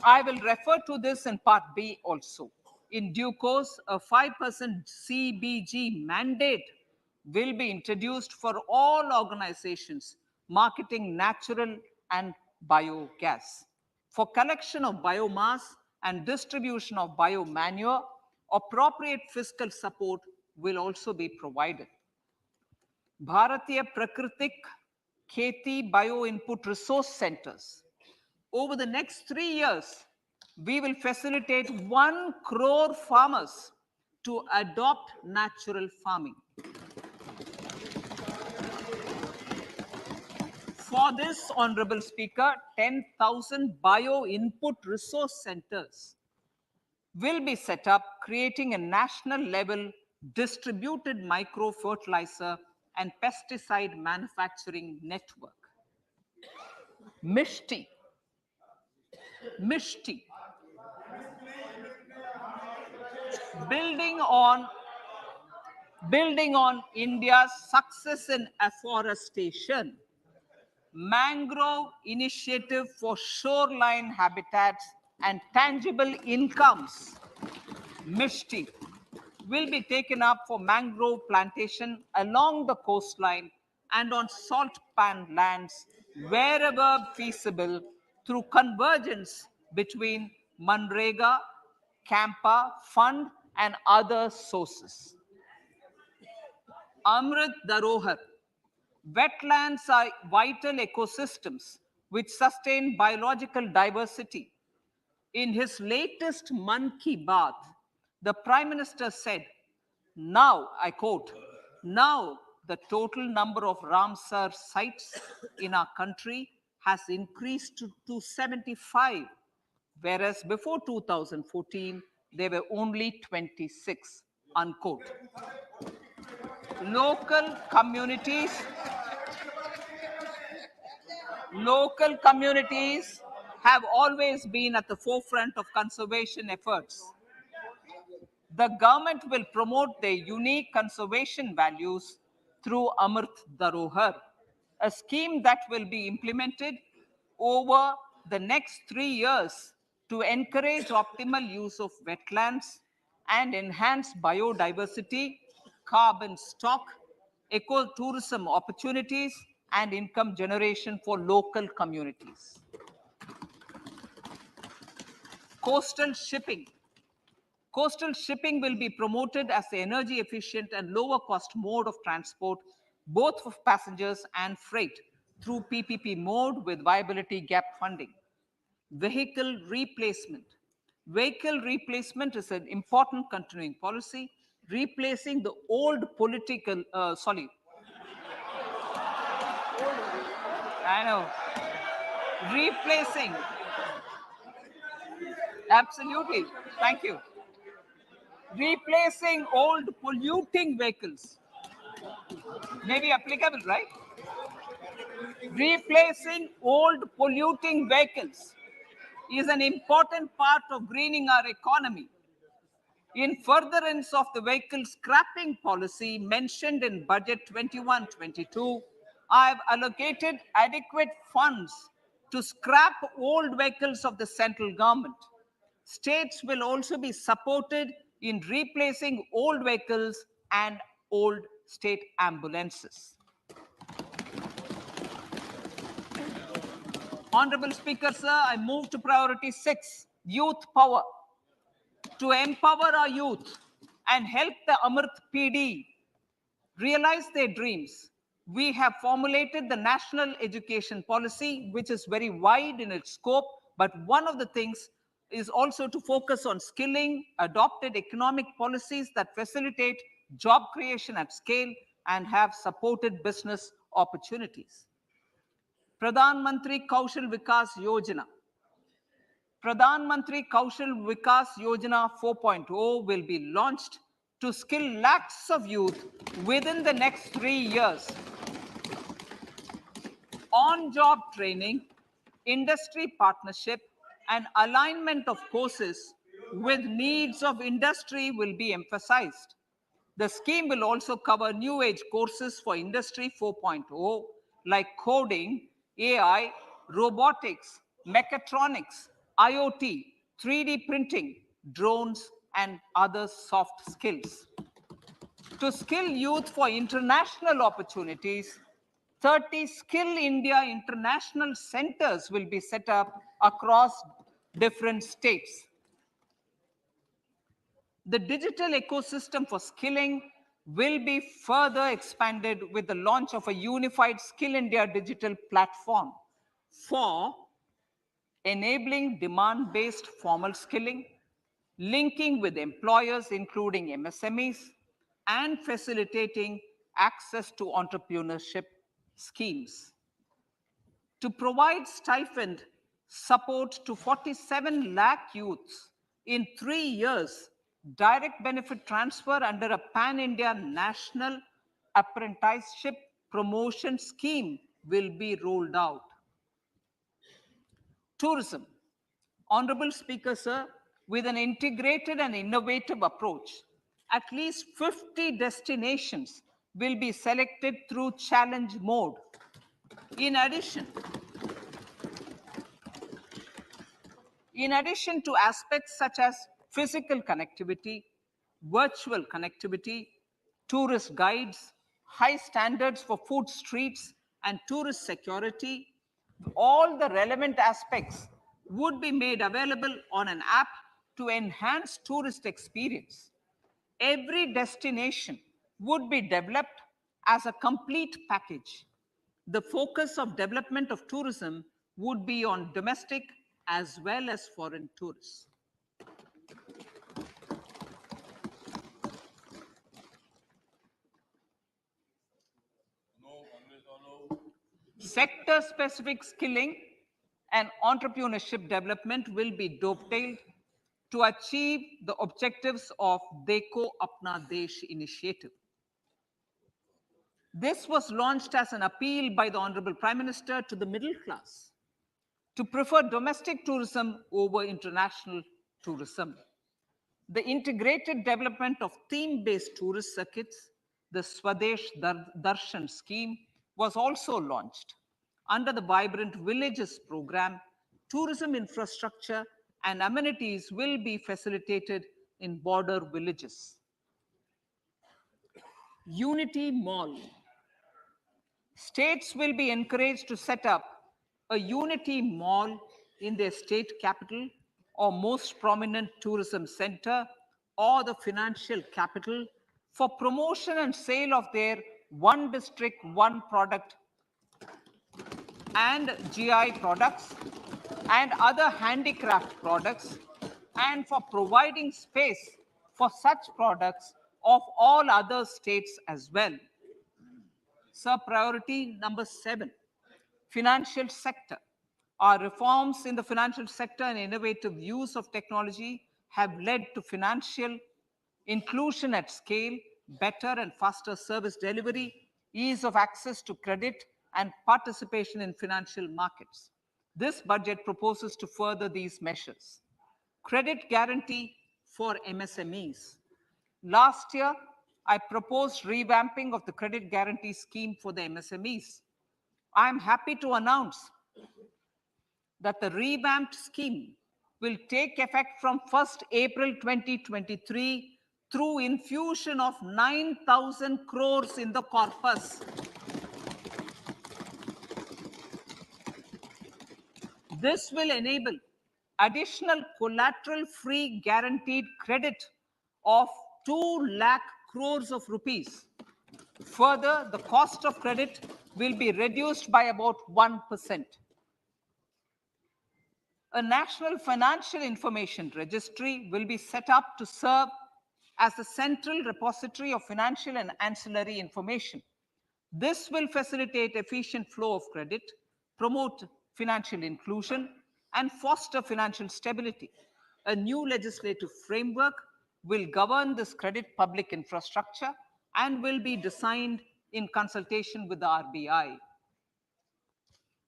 I will refer to this in Part B also. In due course, a 5% CBG mandate will be introduced for all organizations marketing natural and biogas. For collection of biomass and distribution of biomanure, appropriate fiscal support will also be provided. Bharatiya Prakritik Kheti Bio Input Resource Centers. Over the next 3 years, we will facilitate 1 crore farmers to adopt natural farming. For this, Honorable Speaker, 10,000 bio input resource centers will be set up, creating a national level distributed micro fertilizer and pesticide manufacturing network. Mishti, Mishti, building on India's success in afforestation, mangrove initiative for shoreline habitats and tangible incomes, Mishti, will be taken up for mangrove plantation along the coastline and on salt pan lands wherever feasible through convergence between Manrega, Campa Fund and other sources. Amrit Dharohar. Wetlands are vital ecosystems which sustain biological diversity. In his latest Man Ki Baat, the Prime Minister said, now, I quote, now the total number of Ramsar sites in our country has increased to 75, whereas before 2014, there were only 26, unquote. Local communities Local communities have always been at the forefront of conservation efforts. The government will promote their unique conservation values through Amrit Dharohar, a scheme that will be implemented over the next 3 years to encourage optimal use of wetlands and enhance biodiversity, carbon stock, ecotourism opportunities, and income generation for local communities. Coastal shipping. Coastal shipping will be promoted as the energy efficient and lower cost mode of transport, both for passengers and freight, through PPP mode with viability gap funding. Vehicle replacement. Vehicle replacement is an important continuing policy, replacing the old political, I know, replacing, absolutely, thank you. Replacing old polluting vehicles may be applicable, right? Replacing old polluting vehicles is an important part of greening our economy. In furtherance of the vehicle scrapping policy mentioned in Budget 21-22, I have allocated adequate funds to scrap old vehicles of the central government. States will also be supported in replacing old vehicles and old state ambulances. Honorable Speaker, sir, I move to priority 6, youth power. To empower our youth and help the Amrit PD realize their dreams, we have formulated the national education policy, which is very wide in its scope, but one of the things is also to focus on skilling, adopted economic policies that facilitate job creation at scale and have supported business opportunities. Pradhan Mantri Kaushal Vikas Yojana. Pradhan Mantri Kaushal Vikas Yojana 4.0 will be launched to skill lakhs of youth within the next 3 years. On-job training, industry partnership, and alignment of courses with needs of industry will be emphasized. The scheme will also cover new age courses for Industry 4.0 like coding, AI, robotics, mechatronics, IoT, 3D printing, drones, and other soft skills. To skill youth for international opportunities, 30 Skill India international centers will be set up across different states. The digital ecosystem for skilling will be further expanded with the launch of a unified Skill India digital platform for enabling demand-based formal skilling, linking with employers, including MSMEs, and facilitating access to entrepreneurship schemes. To provide stipend support to 47 lakh youths, In 3 years, direct benefit transfer under a pan-India national apprenticeship promotion scheme will be rolled out. Tourism. Honorable Speaker, sir, with an integrated and innovative approach, at least 50 destinations will be selected through challenge mode. In addition, to aspects such as physical connectivity, virtual connectivity, tourist guides, high standards for food streets, and tourist security, all the relevant aspects would be made available on an app to enhance tourist experience. Every destination would be developed as a complete package. The focus of development of tourism would be on domestic as well as foreign tourists. Sector-specific skilling and entrepreneurship development will be dovetailed to achieve the objectives of Deko Apna Desh initiative. This was launched as an appeal by the Honorable Prime Minister to the middle class to prefer domestic tourism over international tourism. The integrated development of theme-based tourist circuits, the Swadesh Darshan scheme, was also launched. Under the Vibrant Villages program, tourism infrastructure and amenities will be facilitated in border villages. Unity Mall. States will be encouraged to set up a Unity Mall in their state capital or most prominent tourism center or the financial capital for promotion and sale of their one district, one product and GI products and other handicraft products, and for providing space for such products of all other states as well. Sir, priority number 7, financial sector. Our reforms in the financial sector and innovative use of technology have led to financial inclusion at scale, better and faster service delivery, ease of access to credit, and participation in financial markets. This budget proposes to further these measures. Credit guarantee for MSMEs. Last year, I proposed revamping of the credit guarantee scheme for the MSMEs. I am happy to announce that the revamped scheme will take effect from 1st April 2023 through infusion of 9,000 crores in the corpus. This will enable additional collateral-free guaranteed credit of 2 lakh crores of rupees. Further, the cost of credit will be reduced by about 1%. A national financial information registry will be set up to serve as the central repository of financial and ancillary information. This will facilitate efficient flow of credit, promote financial inclusion, and foster financial stability. A new legislative framework will govern this credit public infrastructure and will be designed in consultation with the RBI.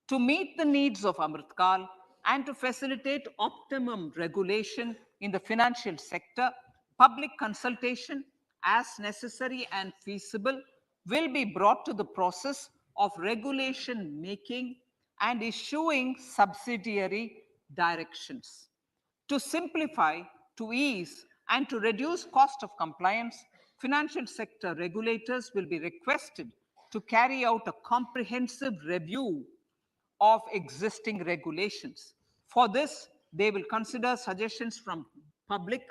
To meet the needs of Amritkal and to facilitate optimum regulation in the financial sector, public consultation, as necessary and feasible, will be brought to the process of regulation making and issuing subsidiary directions. To simplify, to ease, and to reduce cost of compliance, financial sector regulators will be requested to carry out a comprehensive review of existing regulations. For this, they will consider suggestions from public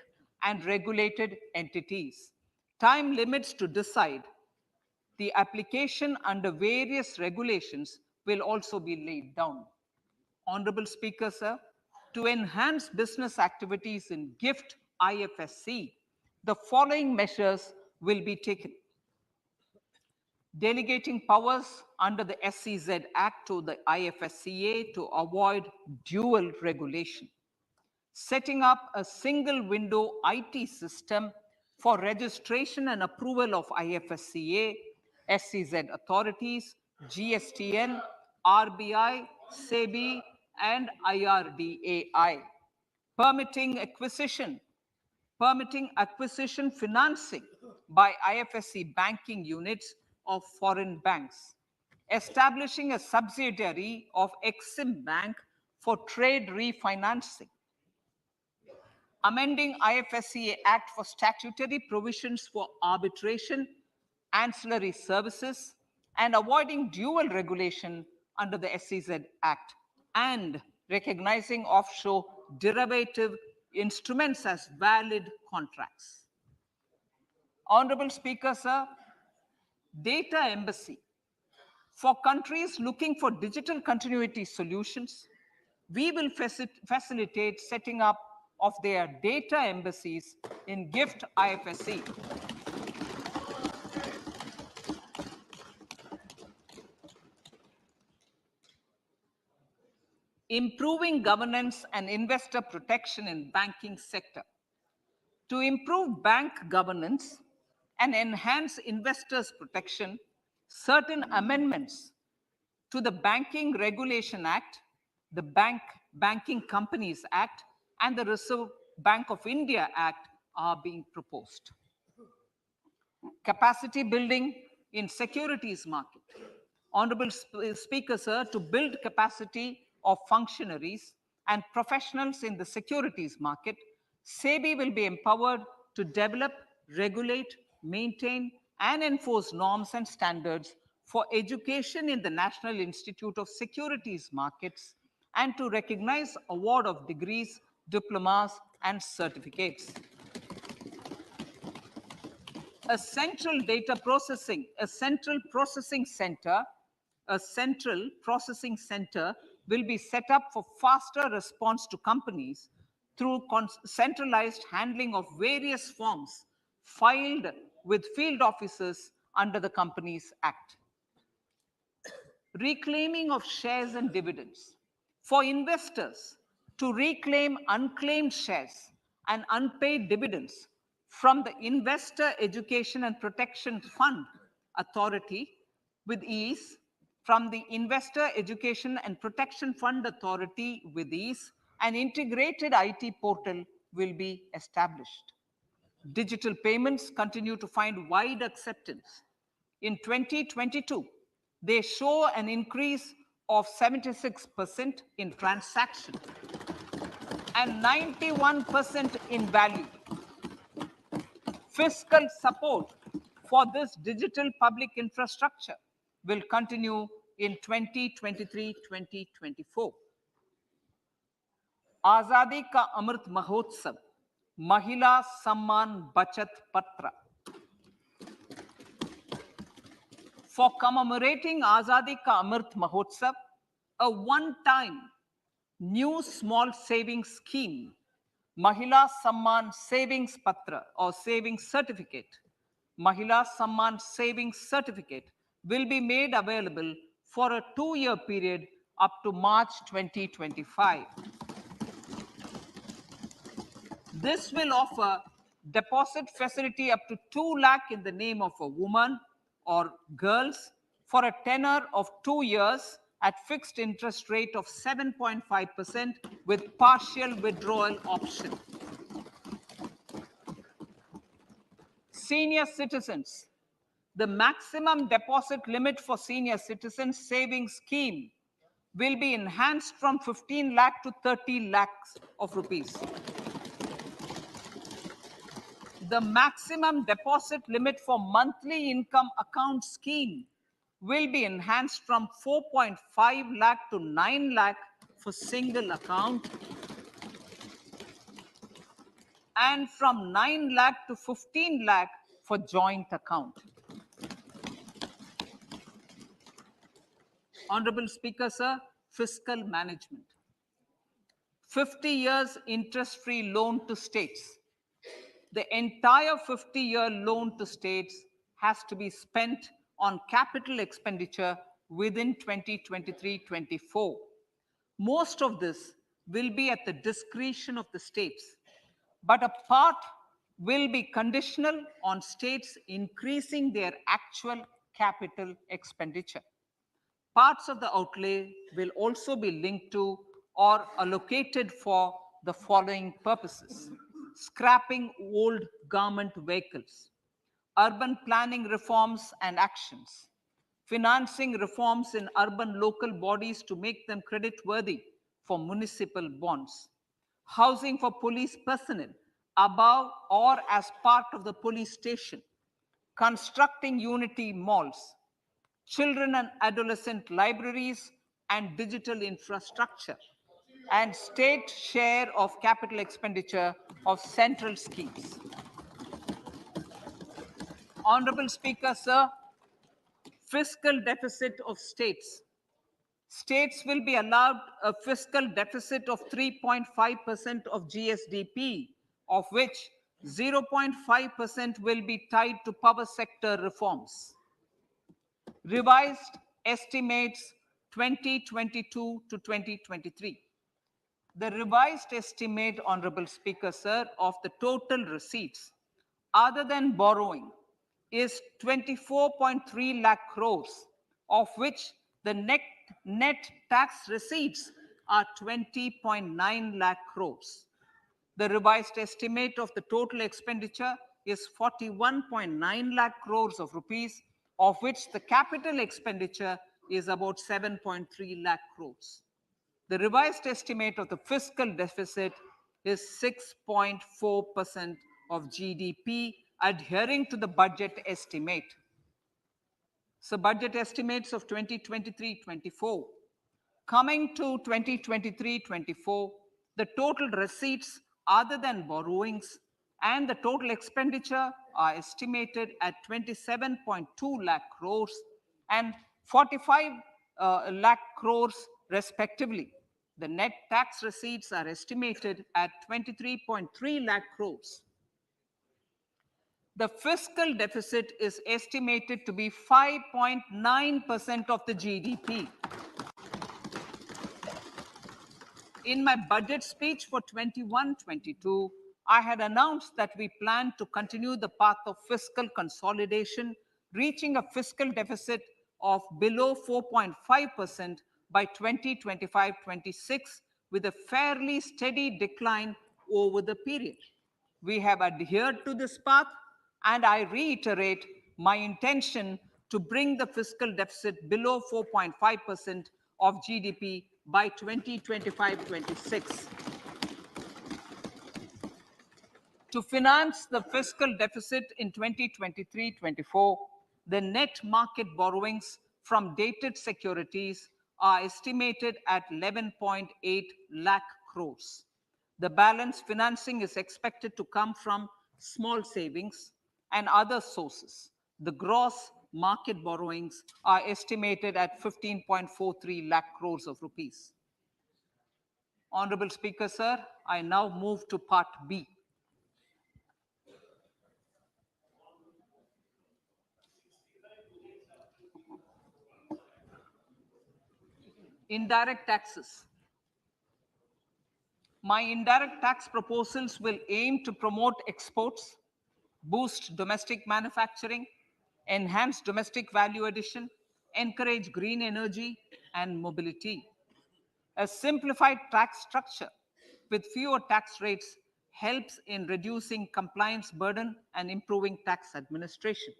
and regulated entities. Time limits to decide the application under various regulations will also be laid down. Honorable Speaker, sir, to enhance business activities in GIFT IFSC, the following measures will be taken. Delegating powers under the SEZ Act to the IFSCA to avoid dual regulation. setting up a single window IT system for registration and approval of IFSCA, SCZ authorities, GSTN, RBI, SEBI, and IRDAI, permitting acquisition financing by IFSC banking units of foreign banks, establishing a subsidiary of Exim Bank for trade refinancing, amending IFSCA Act for statutory provisions for arbitration, ancillary services, and avoiding dual regulation under the SCZ Act, and recognizing offshore derivative instruments as valid contracts. Honorable Speaker, sir, data embassy. For countries looking for digital continuity solutions, we will facilitate setting up of their data embassies in GIFT IFSC. Improving governance and investor protection in banking sector. To improve bank governance and enhance investors' protection, certain amendments to the Banking Regulation Act, the Banking Companies Act, and the Reserve Bank of India Act are being proposed. Capacity building in securities market. Honorable Speaker, sir, to build capacity of functionaries and professionals in the securities market, SEBI will be empowered to develop, regulate, maintain, and enforce norms and standards for education in the National Institute of Securities Markets and to recognize award of degrees, diplomas, and certificates. A central processing center will be set up for faster response to companies through centralized handling of various forms filed with field officers under the Companies Act. Reclaiming of shares and dividends. For investors to reclaim unclaimed shares and unpaid dividends from the Investor Education and Protection Fund Authority with ease, from the Investor Education and Protection Fund Authority with ease, an integrated IT portal will be established. Digital payments continue to find wide acceptance. In 2022, they show an increase of 76% in transaction and 91% in value. Fiscal support for this digital public infrastructure will continue in 2023-2024. Azadi Ka Amrit Mahotsav, Mahila Samman Bachat Patra. For commemorating Azadi Ka Amrit Mahotsav, a one-time new small savings scheme, Mahila Samman Savings Patra or Savings Certificate, Mahila Samman Savings Certificate will be made available for a 2-year period up to March 2025. This will offer deposit facility up to 2 lakh in the name of a woman or girls for a tenure of 2 years at fixed interest rate of 7.5% with partial withdrawal option. Senior citizens. The maximum deposit limit for senior citizens savings scheme will be enhanced from 15 lakh to 30 lakhs of rupees. The maximum deposit limit for monthly income account scheme will be enhanced from 4.5 lakh to 9 lakh for single account and from 9 lakh to 15 lakh for joint account. Honorable Speaker, sir, fiscal management. 50 years interest-free loan to states. The entire 50-year loan to states has to be spent on capital expenditure within 2023-24. Most of this will be at the discretion of the states, but a part will be conditional on states increasing their actual capital expenditure. Parts of the outlay will also be linked to or allocated for the following purposes: scrapping old government vehicles, urban planning reforms and actions, financing reforms in urban local bodies to make them credit-worthy for municipal bonds, housing for police personnel above or as part of the police station, constructing unity malls, children and adolescent libraries and digital infrastructure, and state share of capital expenditure of central schemes. Honorable Speaker, sir, fiscal deficit of states. States will be allowed a fiscal deficit of 3.5% of GSDP, of which 0.5% will be tied to power sector reforms. Revised estimates 2022 to 2023. The revised estimate, Honorable Speaker, sir, of the total receipts other than borrowing is 24.3 lakh crores, of which the net tax receipts are 20.9 lakh crores. The revised estimate of the total expenditure is 41.9 lakh crores of rupees, of which the capital expenditure is about 7.3 lakh crores. The revised estimate of the fiscal deficit is 6.4% of GDP, adhering to the budget estimate. So budget estimates of 2023-24. Coming to 2023-24, the total receipts other than borrowings and the total expenditure are estimated at 27.2 lakh crores and 45 lakh crores respectively. The net tax receipts are estimated at 23.3 lakh crores. The fiscal deficit is estimated to be 5.9% of the GDP. In my budget speech for 21-22, I had announced that we plan to continue the path of fiscal consolidation, reaching a fiscal deficit of below 4.5% by 2025-26, with a fairly steady decline over the period. We have adhered to this path, and I reiterate my intention to bring the fiscal deficit below 4.5% of GDP by 2025-26. To finance the fiscal deficit in 2023-24, the net market borrowings from dated securities are estimated at 11.8 lakh crores. The balance financing is expected to come from small savings and other sources. The gross market borrowings are estimated at 15.43 lakh crores of rupees. Honorable Speaker, sir, I now move to Part B. Indirect taxes. My indirect tax proposals will aim to promote exports, boost domestic manufacturing, enhance domestic value addition, encourage green energy and mobility. A simplified tax structure with fewer tax rates helps in reducing compliance burden and improving tax administration.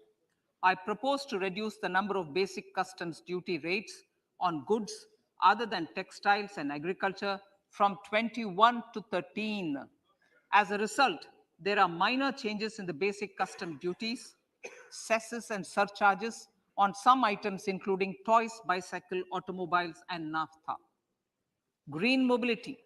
I propose to reduce the number of basic customs duty rates on goods other than textiles and agriculture from 21 to 13. As a result, there are minor changes in the basic custom duties, cesses and surcharges on some items including toys, bicycle, automobiles and naphtha. Green mobility.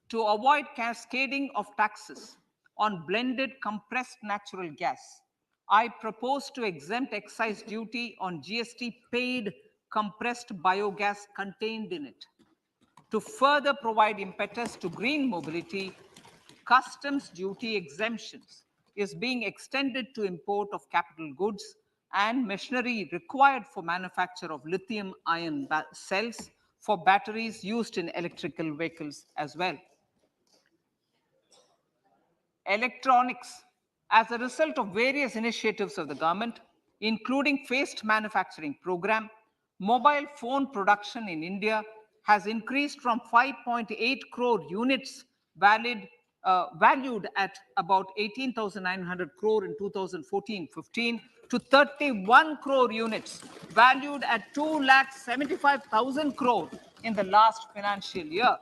To avoid cascading of taxes on blended compressed natural gas, I propose to exempt excise duty on GST paid compressed biogas contained in it. To further provide impetus to green mobility, customs duty exemptions is being extended to import of capital goods and machinery required for manufacture of lithium ion cells for batteries used in electrical vehicles as well. Electronics, as a result of various initiatives of the government, including phased manufacturing program, mobile phone production in India has increased from 5.8 crore units valued at about 18,900 crore in 2014-15 to 31 crore units valued at 2,75,000 crore in the last financial year.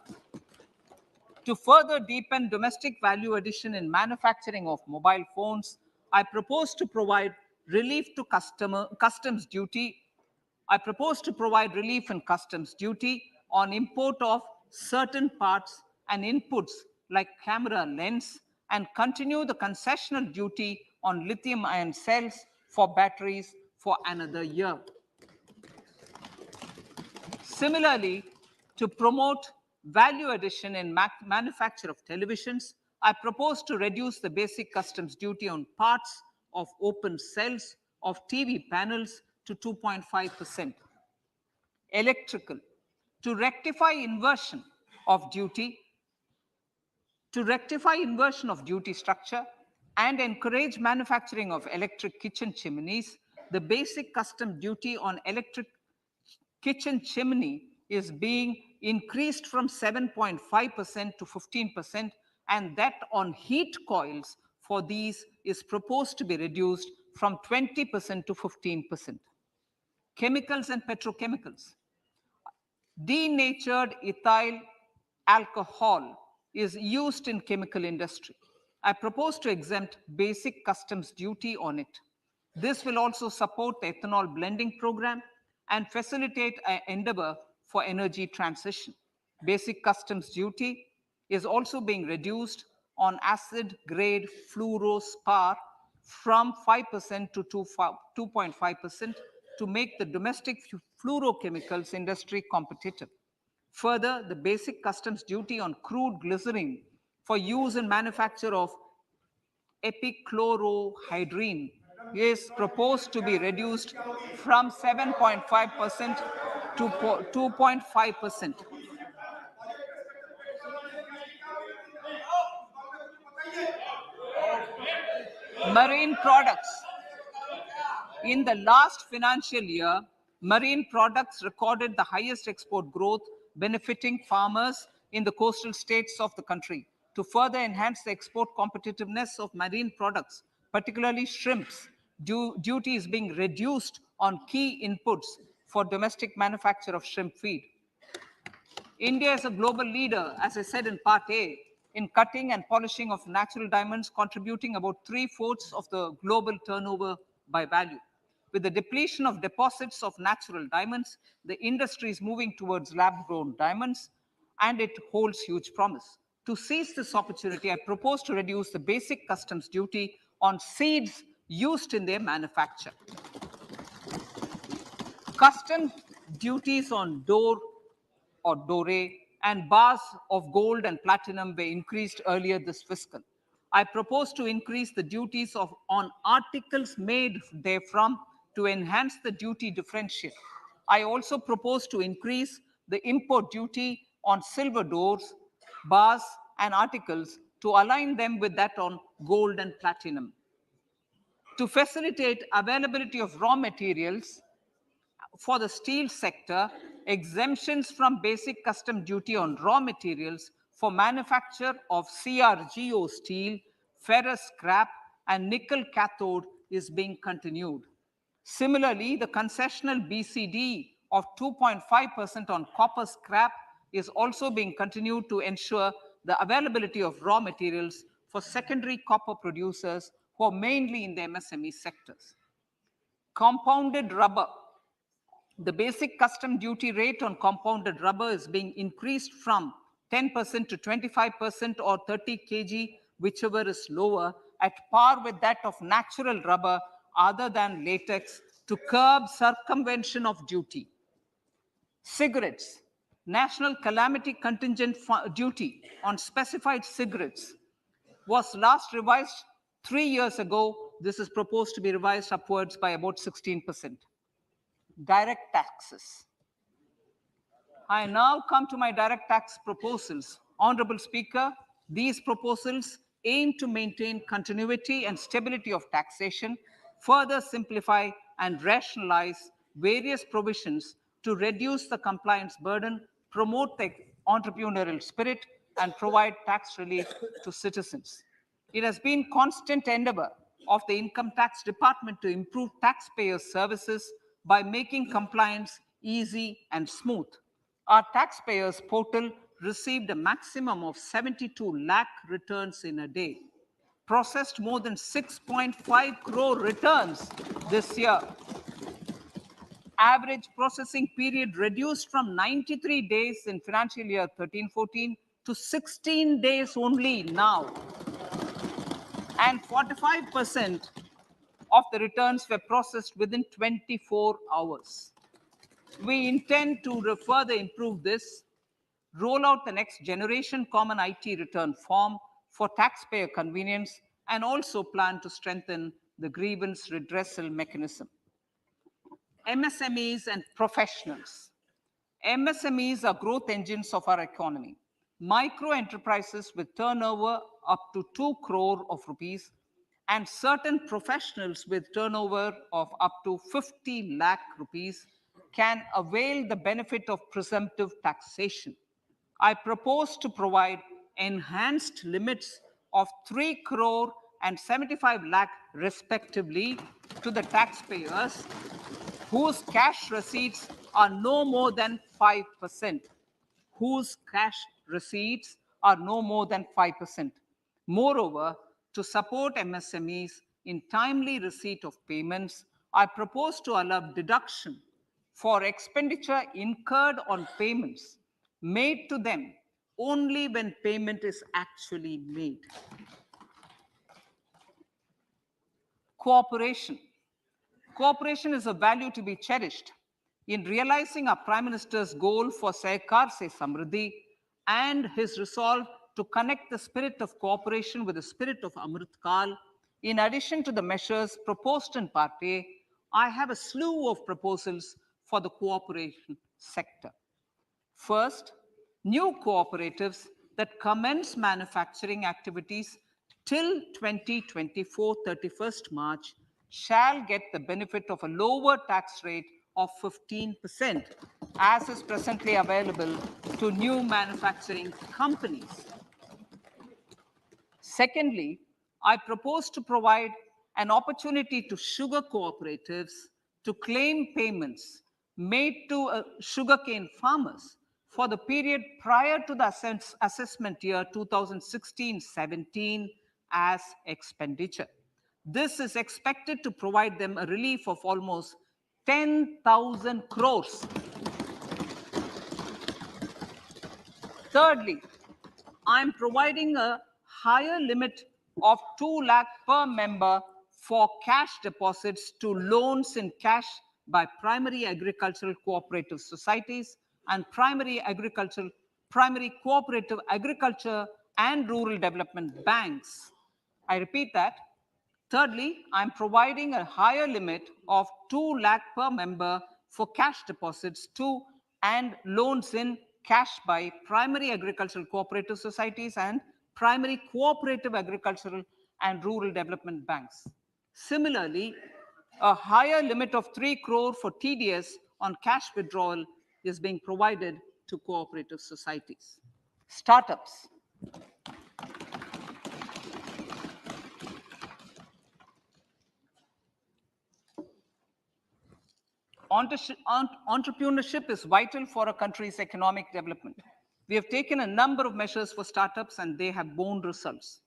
To further deepen domestic value addition in manufacturing of mobile phones, I propose to provide relief to customs duty. I propose to provide relief in customs duty on import of certain parts and inputs like camera lens and continue the concessional duty on lithium ion cells for batteries for another year. Similarly, to promote value addition in manufacture of televisions, I propose to reduce the basic customs duty on parts of open cells of TV panels to 2.5%. Electrical, to rectify inversion of duty, structure and encourage manufacturing of electric kitchen chimneys, the basic custom duty on electric kitchen chimney is being increased from 7.5% to 15%, and that on heat coils for these is proposed to be reduced from 20% to 15%. Chemicals and petrochemicals. Denatured ethyl alcohol is used in chemical industry. I propose to exempt basic customs duty on it. This will also support the ethanol blending program and facilitate an endeavor for energy transition. Basic customs duty is also being reduced on acid grade fluorospar from 5% to 2.5% to make the domestic fluorochemicals industry competitive. Further, the basic customs duty on crude glycerin for use in manufacture of epichlorohydrin is proposed to be reduced from 7.5% to 2.5%. Marine products. In the last financial year, marine products recorded the highest export growth, benefiting farmers in the coastal states of the country. To further enhance the export competitiveness of marine products, particularly shrimps, duty is being reduced on key inputs for domestic manufacture of shrimp feed. India is a global leader, as I said in part A, in cutting and polishing of natural diamonds, contributing about 3/4 of the global turnover by value. With the depletion of deposits of natural diamonds, the industry is moving towards lab-grown diamonds, and it holds huge promise. To seize this opportunity, I propose to reduce the basic customs duty on seeds used in their manufacture. Custom duties on door or dore and bars of gold and platinum were increased earlier this fiscal. I propose to increase the duties on articles made therefrom to enhance the duty differential. I also propose to increase the import duty on silver doors, bars, and articles to align them with that on gold and platinum. To facilitate availability of raw materials for the steel sector, exemptions from basic custom duty on raw materials for manufacture of CRGO steel, ferrous scrap, and nickel cathode is being continued. Similarly, the concessional BCD of 2.5% on copper scrap is also being continued to ensure the availability of raw materials for secondary copper producers who are mainly in the MSME sectors. Compounded rubber. The basic custom duty rate on compounded rubber is being increased from 10% to 25% or 30 kg, whichever is lower, at par with that of natural rubber other than latex to curb circumvention of duty. Cigarettes. National calamity contingent duty on specified cigarettes was last revised 3 years ago. This is proposed to be revised upwards by about 16%. Direct taxes. I now come to my direct tax proposals. Honorable Speaker, these proposals aim to maintain continuity and stability of taxation, further simplify and rationalize various provisions to reduce the compliance burden, promote the entrepreneurial spirit, and provide tax relief to citizens. It has been constant endeavor of the Income Tax Department to improve taxpayer services by making compliance easy and smooth. Our taxpayers portal received a maximum of 72 lakh returns in a day, processed more than 6.5 crore returns this year. Average processing period reduced from 93 days in financial year 13-14 to 16 days only now. And 45% of the returns were processed within 24 hours. We intend to further improve this, roll out the next generation common IT return form for taxpayer convenience, and also plan to strengthen the grievance redressal mechanism. MSMEs and professionals. MSMEs are growth engines of our economy. Micro enterprises with turnover up to 2 crore of rupees and certain professionals with turnover of up to 50 lakh rupees can avail the benefit of presumptive taxation. I propose to provide enhanced limits of 3 crore and 75 lakh respectively to the taxpayers whose cash receipts are no more than 5%. Whose cash receipts are no more than 5%. Moreover, to support MSMEs in timely receipt of payments, I propose to allow deduction for expenditure incurred on payments made to them only when payment is actually made. Cooperation. Cooperation is a value to be cherished. In realizing our Prime Minister's goal for Sehkar Se Samriddhi and his resolve to connect the spirit of cooperation with the spirit of Amrit Kal, in addition to the measures proposed in Part A, I have a slew of proposals for the cooperation sector. First, new cooperatives that commence manufacturing activities till 2024, 31st March, shall get the benefit of a lower tax rate of 15%, as is presently available to new manufacturing companies. Secondly, I propose to provide an opportunity to sugar cooperatives to claim payments made to sugarcane farmers for the period prior to the assessment year 2016-17 as expenditure. This is expected to provide them a relief of almost 10,000 crores. Thirdly, I'm providing a higher limit of 2 lakh per member for cash deposits to loans in cash by primary agricultural cooperative societies and primary cooperative agriculture and rural development banks. I repeat that. Thirdly, I'm providing a higher limit of 2 lakh per member for cash deposits to and loans in cash by primary agricultural cooperative societies and primary cooperative agricultural and rural development banks. Similarly, a higher limit of 3 crore for TDS on cash withdrawal is being provided to cooperative societies. Startups. Entrepreneurship is vital for a country's economic development. We have taken a number of measures for startups and they have borne results.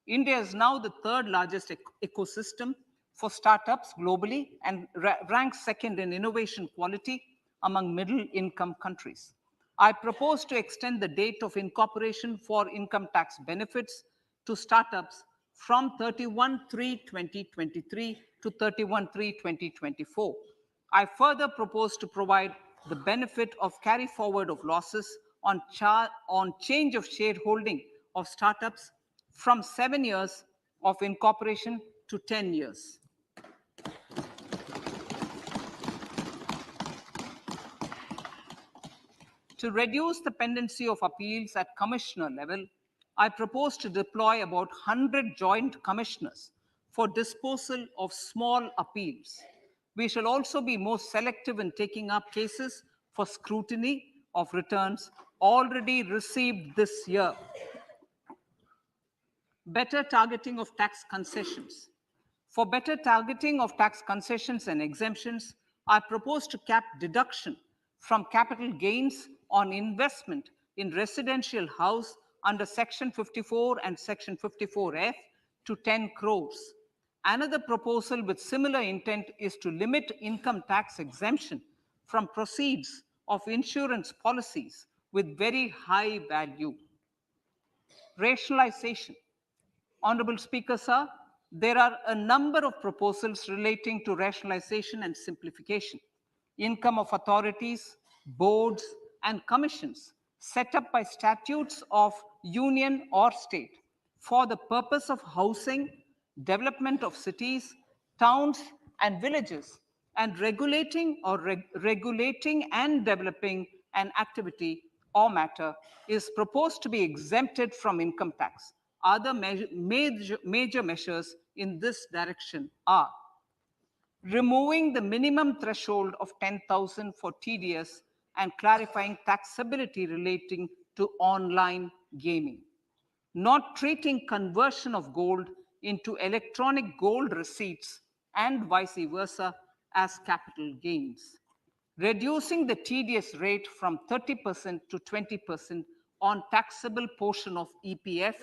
India is now the third largest ecosystem for startups globally and ranks second in innovation quality among middle income countries. I propose to extend the date of incorporation for income tax benefits to startups from 31/3/2023 to 31/3/2024. I further propose to provide the benefit of carry forward of losses on change of shareholding of startups from 7 years of incorporation to 10 years. To reduce the pendency of appeals at commissioner level, I propose to deploy about 100 joint commissioners for disposal of small appeals. We shall also be more selective in taking up cases for scrutiny of returns already received this year. Better targeting of tax concessions. For better targeting of tax concessions and exemptions, I propose to cap deduction from capital gains on investment in residential house under Section 54 and Section 54F to 10 crores. Another proposal with similar intent is to limit income tax exemption from proceeds of insurance policies with very high value. Rationalization. Honorable Speaker, sir, there are a number of proposals relating to rationalization and simplification. Income of authorities, boards, and commissions set up by statutes of union or state for the purpose of housing, development of cities, towns, and villages, and regulating and developing an activity or matter is proposed to be exempted from income tax. Other major measures in this direction are removing the minimum threshold of 10,000 for TDS and clarifying taxability relating to online gaming, not treating conversion of gold into electronic gold receipts and vice versa as capital gains, reducing the TDS rate from 30% to 20% on taxable portion of EPF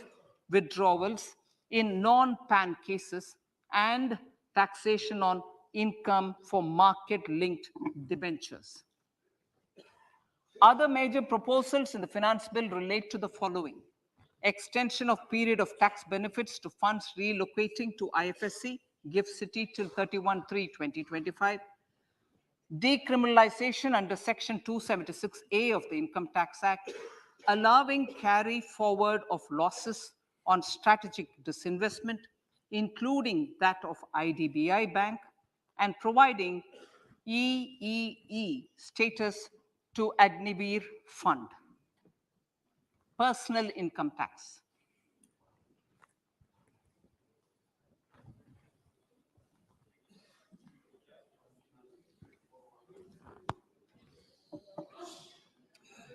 withdrawals in non-PAN cases, and taxation on income for market-linked debentures. Other major proposals in the finance bill relate to the following: extension of period of tax benefits to funds relocating to IFSC, GIFT City till 31/3/2025, decriminalization under Section 276A of the Income Tax Act, allowing carry forward of losses on strategic disinvestment, including that of IDBI Bank, and providing EEE status to Agnivir Fund. Personal income tax.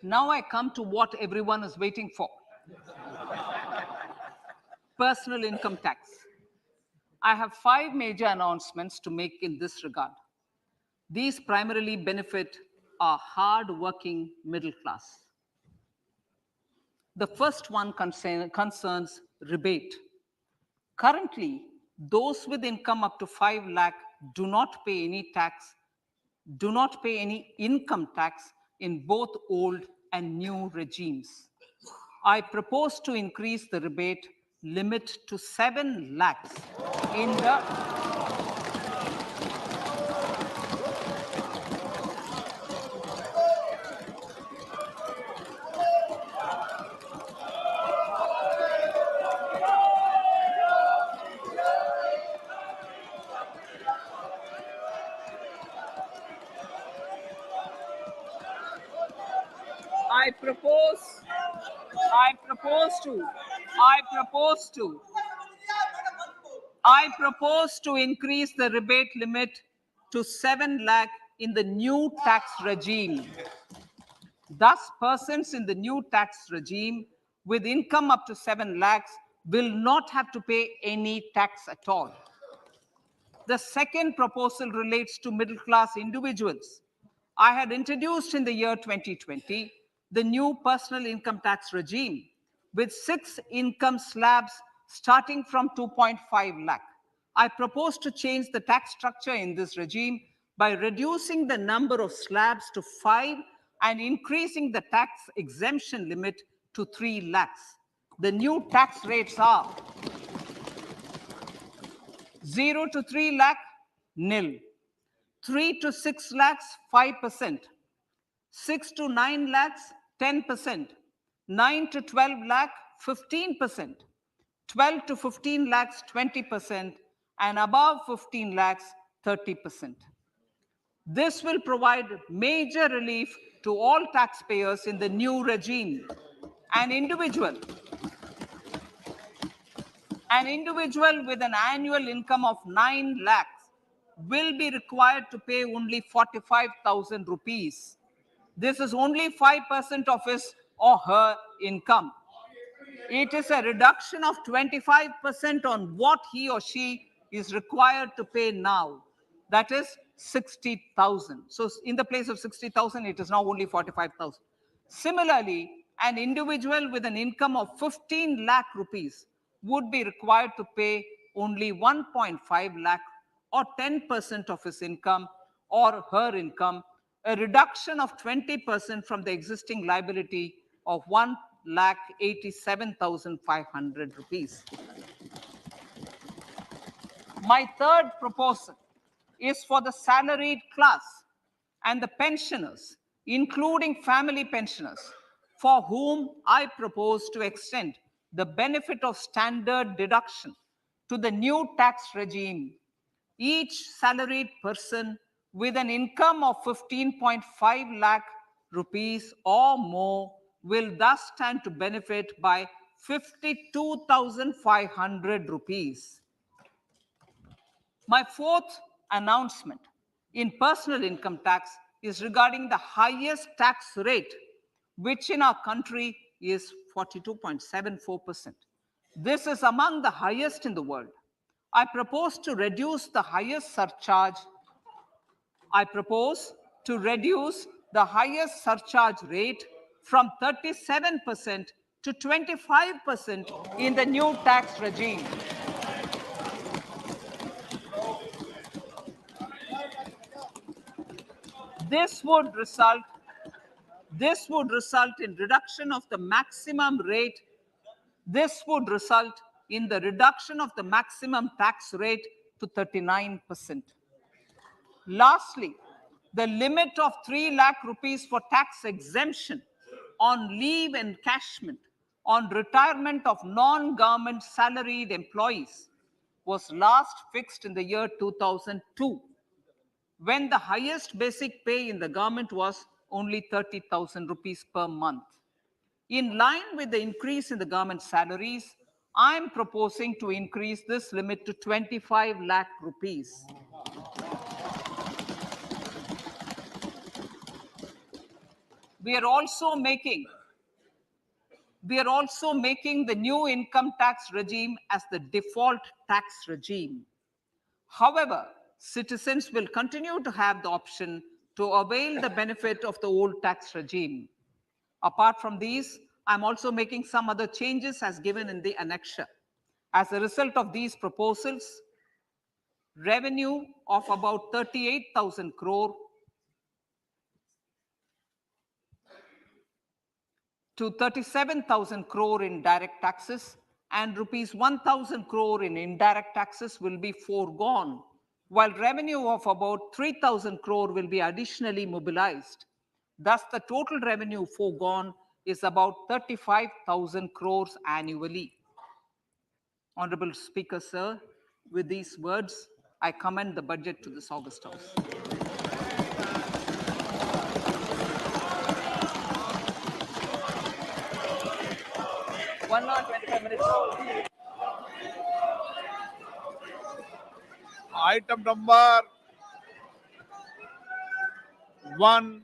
Now I come to what everyone is waiting for. Personal income tax. I have 5 major announcements to make in this regard. These primarily benefit our hard-working middle class. The first one concerns rebate. Currently, those with income up to 5 lakh do not pay any income tax in both old and new regimes. I propose to increase the rebate limit to 7 lakhs in the I propose to increase the rebate limit to 7 lakh in the new tax regime. Thus, persons in the new tax regime with income up to 7 lakhs will not have to pay any tax at all. The second proposal relates to middle class individuals. I had introduced in the year 2020 the new personal income tax regime with 6 income slabs starting from 2.5 lakh. I propose to change the tax structure in this regime by reducing the number of slabs to 5 and increasing the tax exemption limit to 3 lakhs. The new tax rates are 0 to 3 lakh, nil. 3 to 6 lakhs, 5%. 6 to 9 lakhs, 10%. 9 to 12 lakh, 15%. 12 to 15 lakhs, 20%. And above 15 lakhs, 30%. This will provide major relief to all taxpayers in the new regime. An individual with an annual income of 9 lakhs will be required to pay only 45,000 rupees. This is only 5% of his or her income. It is a reduction of 25% on what he or she is required to pay now. That is 60,000. So in the place of 60,000, it is now only 45,000. Similarly, an individual with an income of 15 lakh rupees would be required to pay only 1.5 lakh or 10% of his income or her income, a reduction of 20% from the existing liability of 1,87,500 rupees. My third proposal is for the salaried class and the pensioners, including family pensioners, for whom I propose to extend the benefit of standard deduction to the new tax regime. Each salaried person with an income of 15.5 lakh rupees or more will thus stand to benefit by 52,500 rupees. My fourth announcement in personal income tax is regarding the highest tax rate, which in our country is 42.74%. This is among the highest in the world. I propose to reduce the highest surcharge rate from 37% to 25% in the new tax regime. This would result in reduction of the maximum rate. This would result in the reduction of the maximum tax rate to 39%. Lastly, the limit of 3 lakh rupees for tax exemption on leave encashment on retirement of non-government salaried employees was last fixed in the year 2002, when the highest basic pay in the government was only 30,000 rupees per month. In line with the increase in the government salaries, I am proposing to increase this limit to 25 lakh rupees. We are also making the new income tax regime as the default tax regime. However, citizens will continue to have the option to avail the benefit of the old tax regime. Apart from these, I'm also making some other changes as given in the annexure. As a result of these proposals, revenue of about 38,000 crore to 37,000 crore in direct taxes and rupees 1,000 crore in indirect taxes will be foregone, while revenue of about 3,000 crore will be additionally mobilized. Thus, the total revenue foregone is about 35,000 crores annually. Honorable Speaker, sir, with these words, I commend the budget to this August House. One hour, 25 minutes.
Item number 1,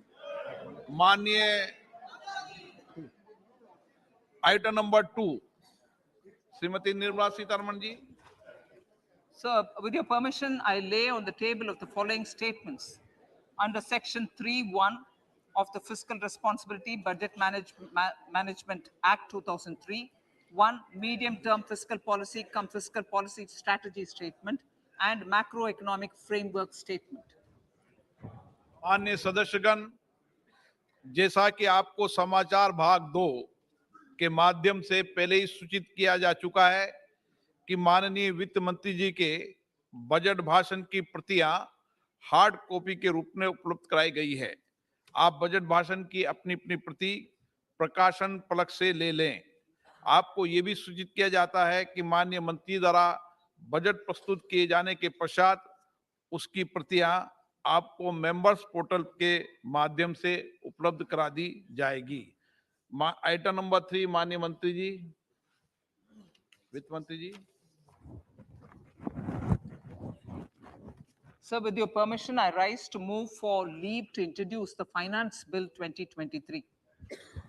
माननीय item number 2, Shrimati Nirmala Sitharaman ji.
Sir, with your permission, I lay on the table of the following statements. Under Section 3(1) of the Fiscal Responsibility Budget Management Act 2003, 1. Medium-term fiscal policy cum fiscal policy strategy statement and macroeconomic framework statement.
माननीय सदस्यगण, जैसा कि आपको समाचार भाग 2 के माध्यम से पहले ही सूचित किया जा चुका है कि माननीय वित्त मंत्री जी के बजट भाषण की प्रतियां हार्ड कॉपी के रूप में उपलब्ध कराई गई है. आप बजट भाषण की अपनी अपनी प्रति प्रकाशन पलक से ले लें. आपको ये भी सूचित किया जाता है कि माननीय मंत्री द्वारा बजट प्रस्तुत किए जाने के पश्चात उसकी प्रतियां आपको मेंबर्स पोर्टल के माध्यम से उपलब्ध करा दी जाएगी। आइटम नंबर 3, माननीय मंत्री जी, वित्त मंत्री जी।
Sir, with your permission, I rise to move for leave to introduce the Finance Bill 2023.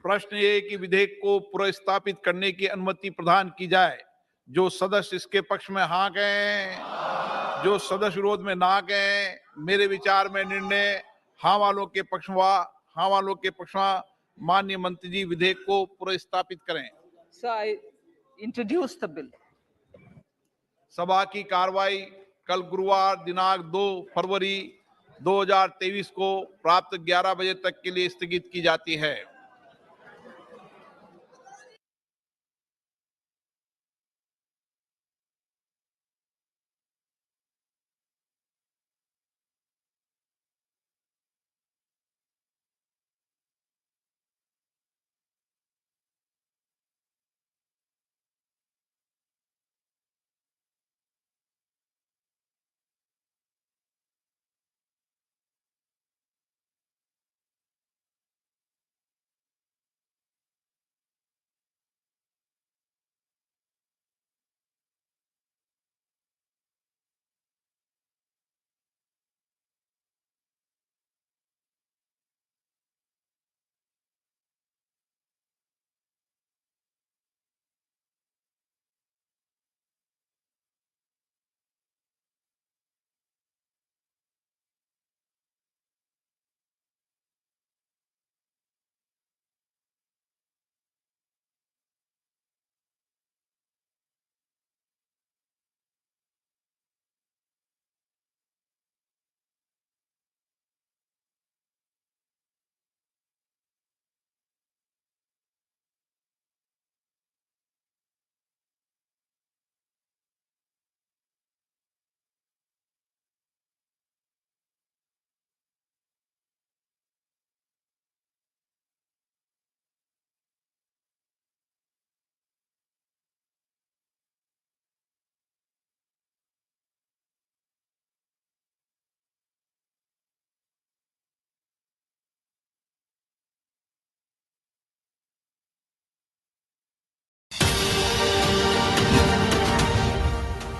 प्रश्न ये है कि विधेयक को पुनर्स्थापित करने की अनुमति प्रदान की जाए। जो सदस्य इसके पक्ष में हाँ कहें, जो सदस्य विरोध में ना कहें। मेरे विचार में निर्णय हाँ वालों के पक्ष में, हाँ वालों के पक्ष में। माननीय मंत्री जी विधेयक को पुनर्स्थापित करें।
Sir, I introduce the bill.
सभा की कार्रवाई कल गुरुवार दिनांक 2 फरवरी 2023 को प्राप्त 11 बजे तक के लिए स्थगित की जाती है।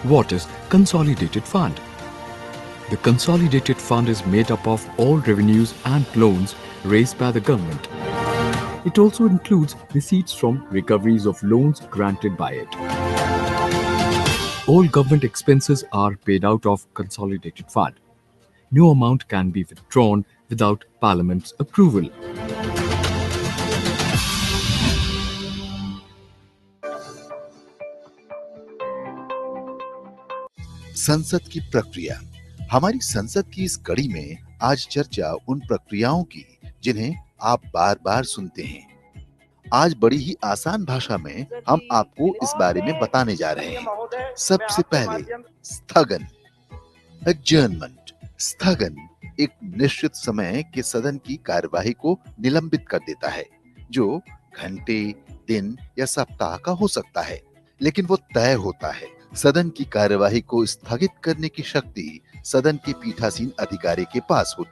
What is Consolidated Fund? The Consolidated Fund is made up of all revenues and loans raised by the government. It also includes receipts from recoveries of loans granted by it. All government expenses are paid out of Consolidated Fund. No amount can be withdrawn without Parliament's approval.
संसद की प्रक्रिया। हमारी संसद की इस कड़ी में आज चर्चा उन प्रक्रियाओं की जिन्हें आप बार बार सुनते हैं। आज बड़ी ही आसान भाषा में हम आपको इस बारे में बताने जा रहे हैं। सबसे पहले स्थगन, एडजर्नमेंट। स्थगन एक निश्चित समय के सदन की कार्यवाही को निलंबित कर देता है, जो घंटे, दिन या सप्ताह का हो सकता है, लेकिन वो तय होता है। सदन की कार्यवाही को स्थगित करने की शक्ति सदन के पीठासीन अधिकारी के पास होती है।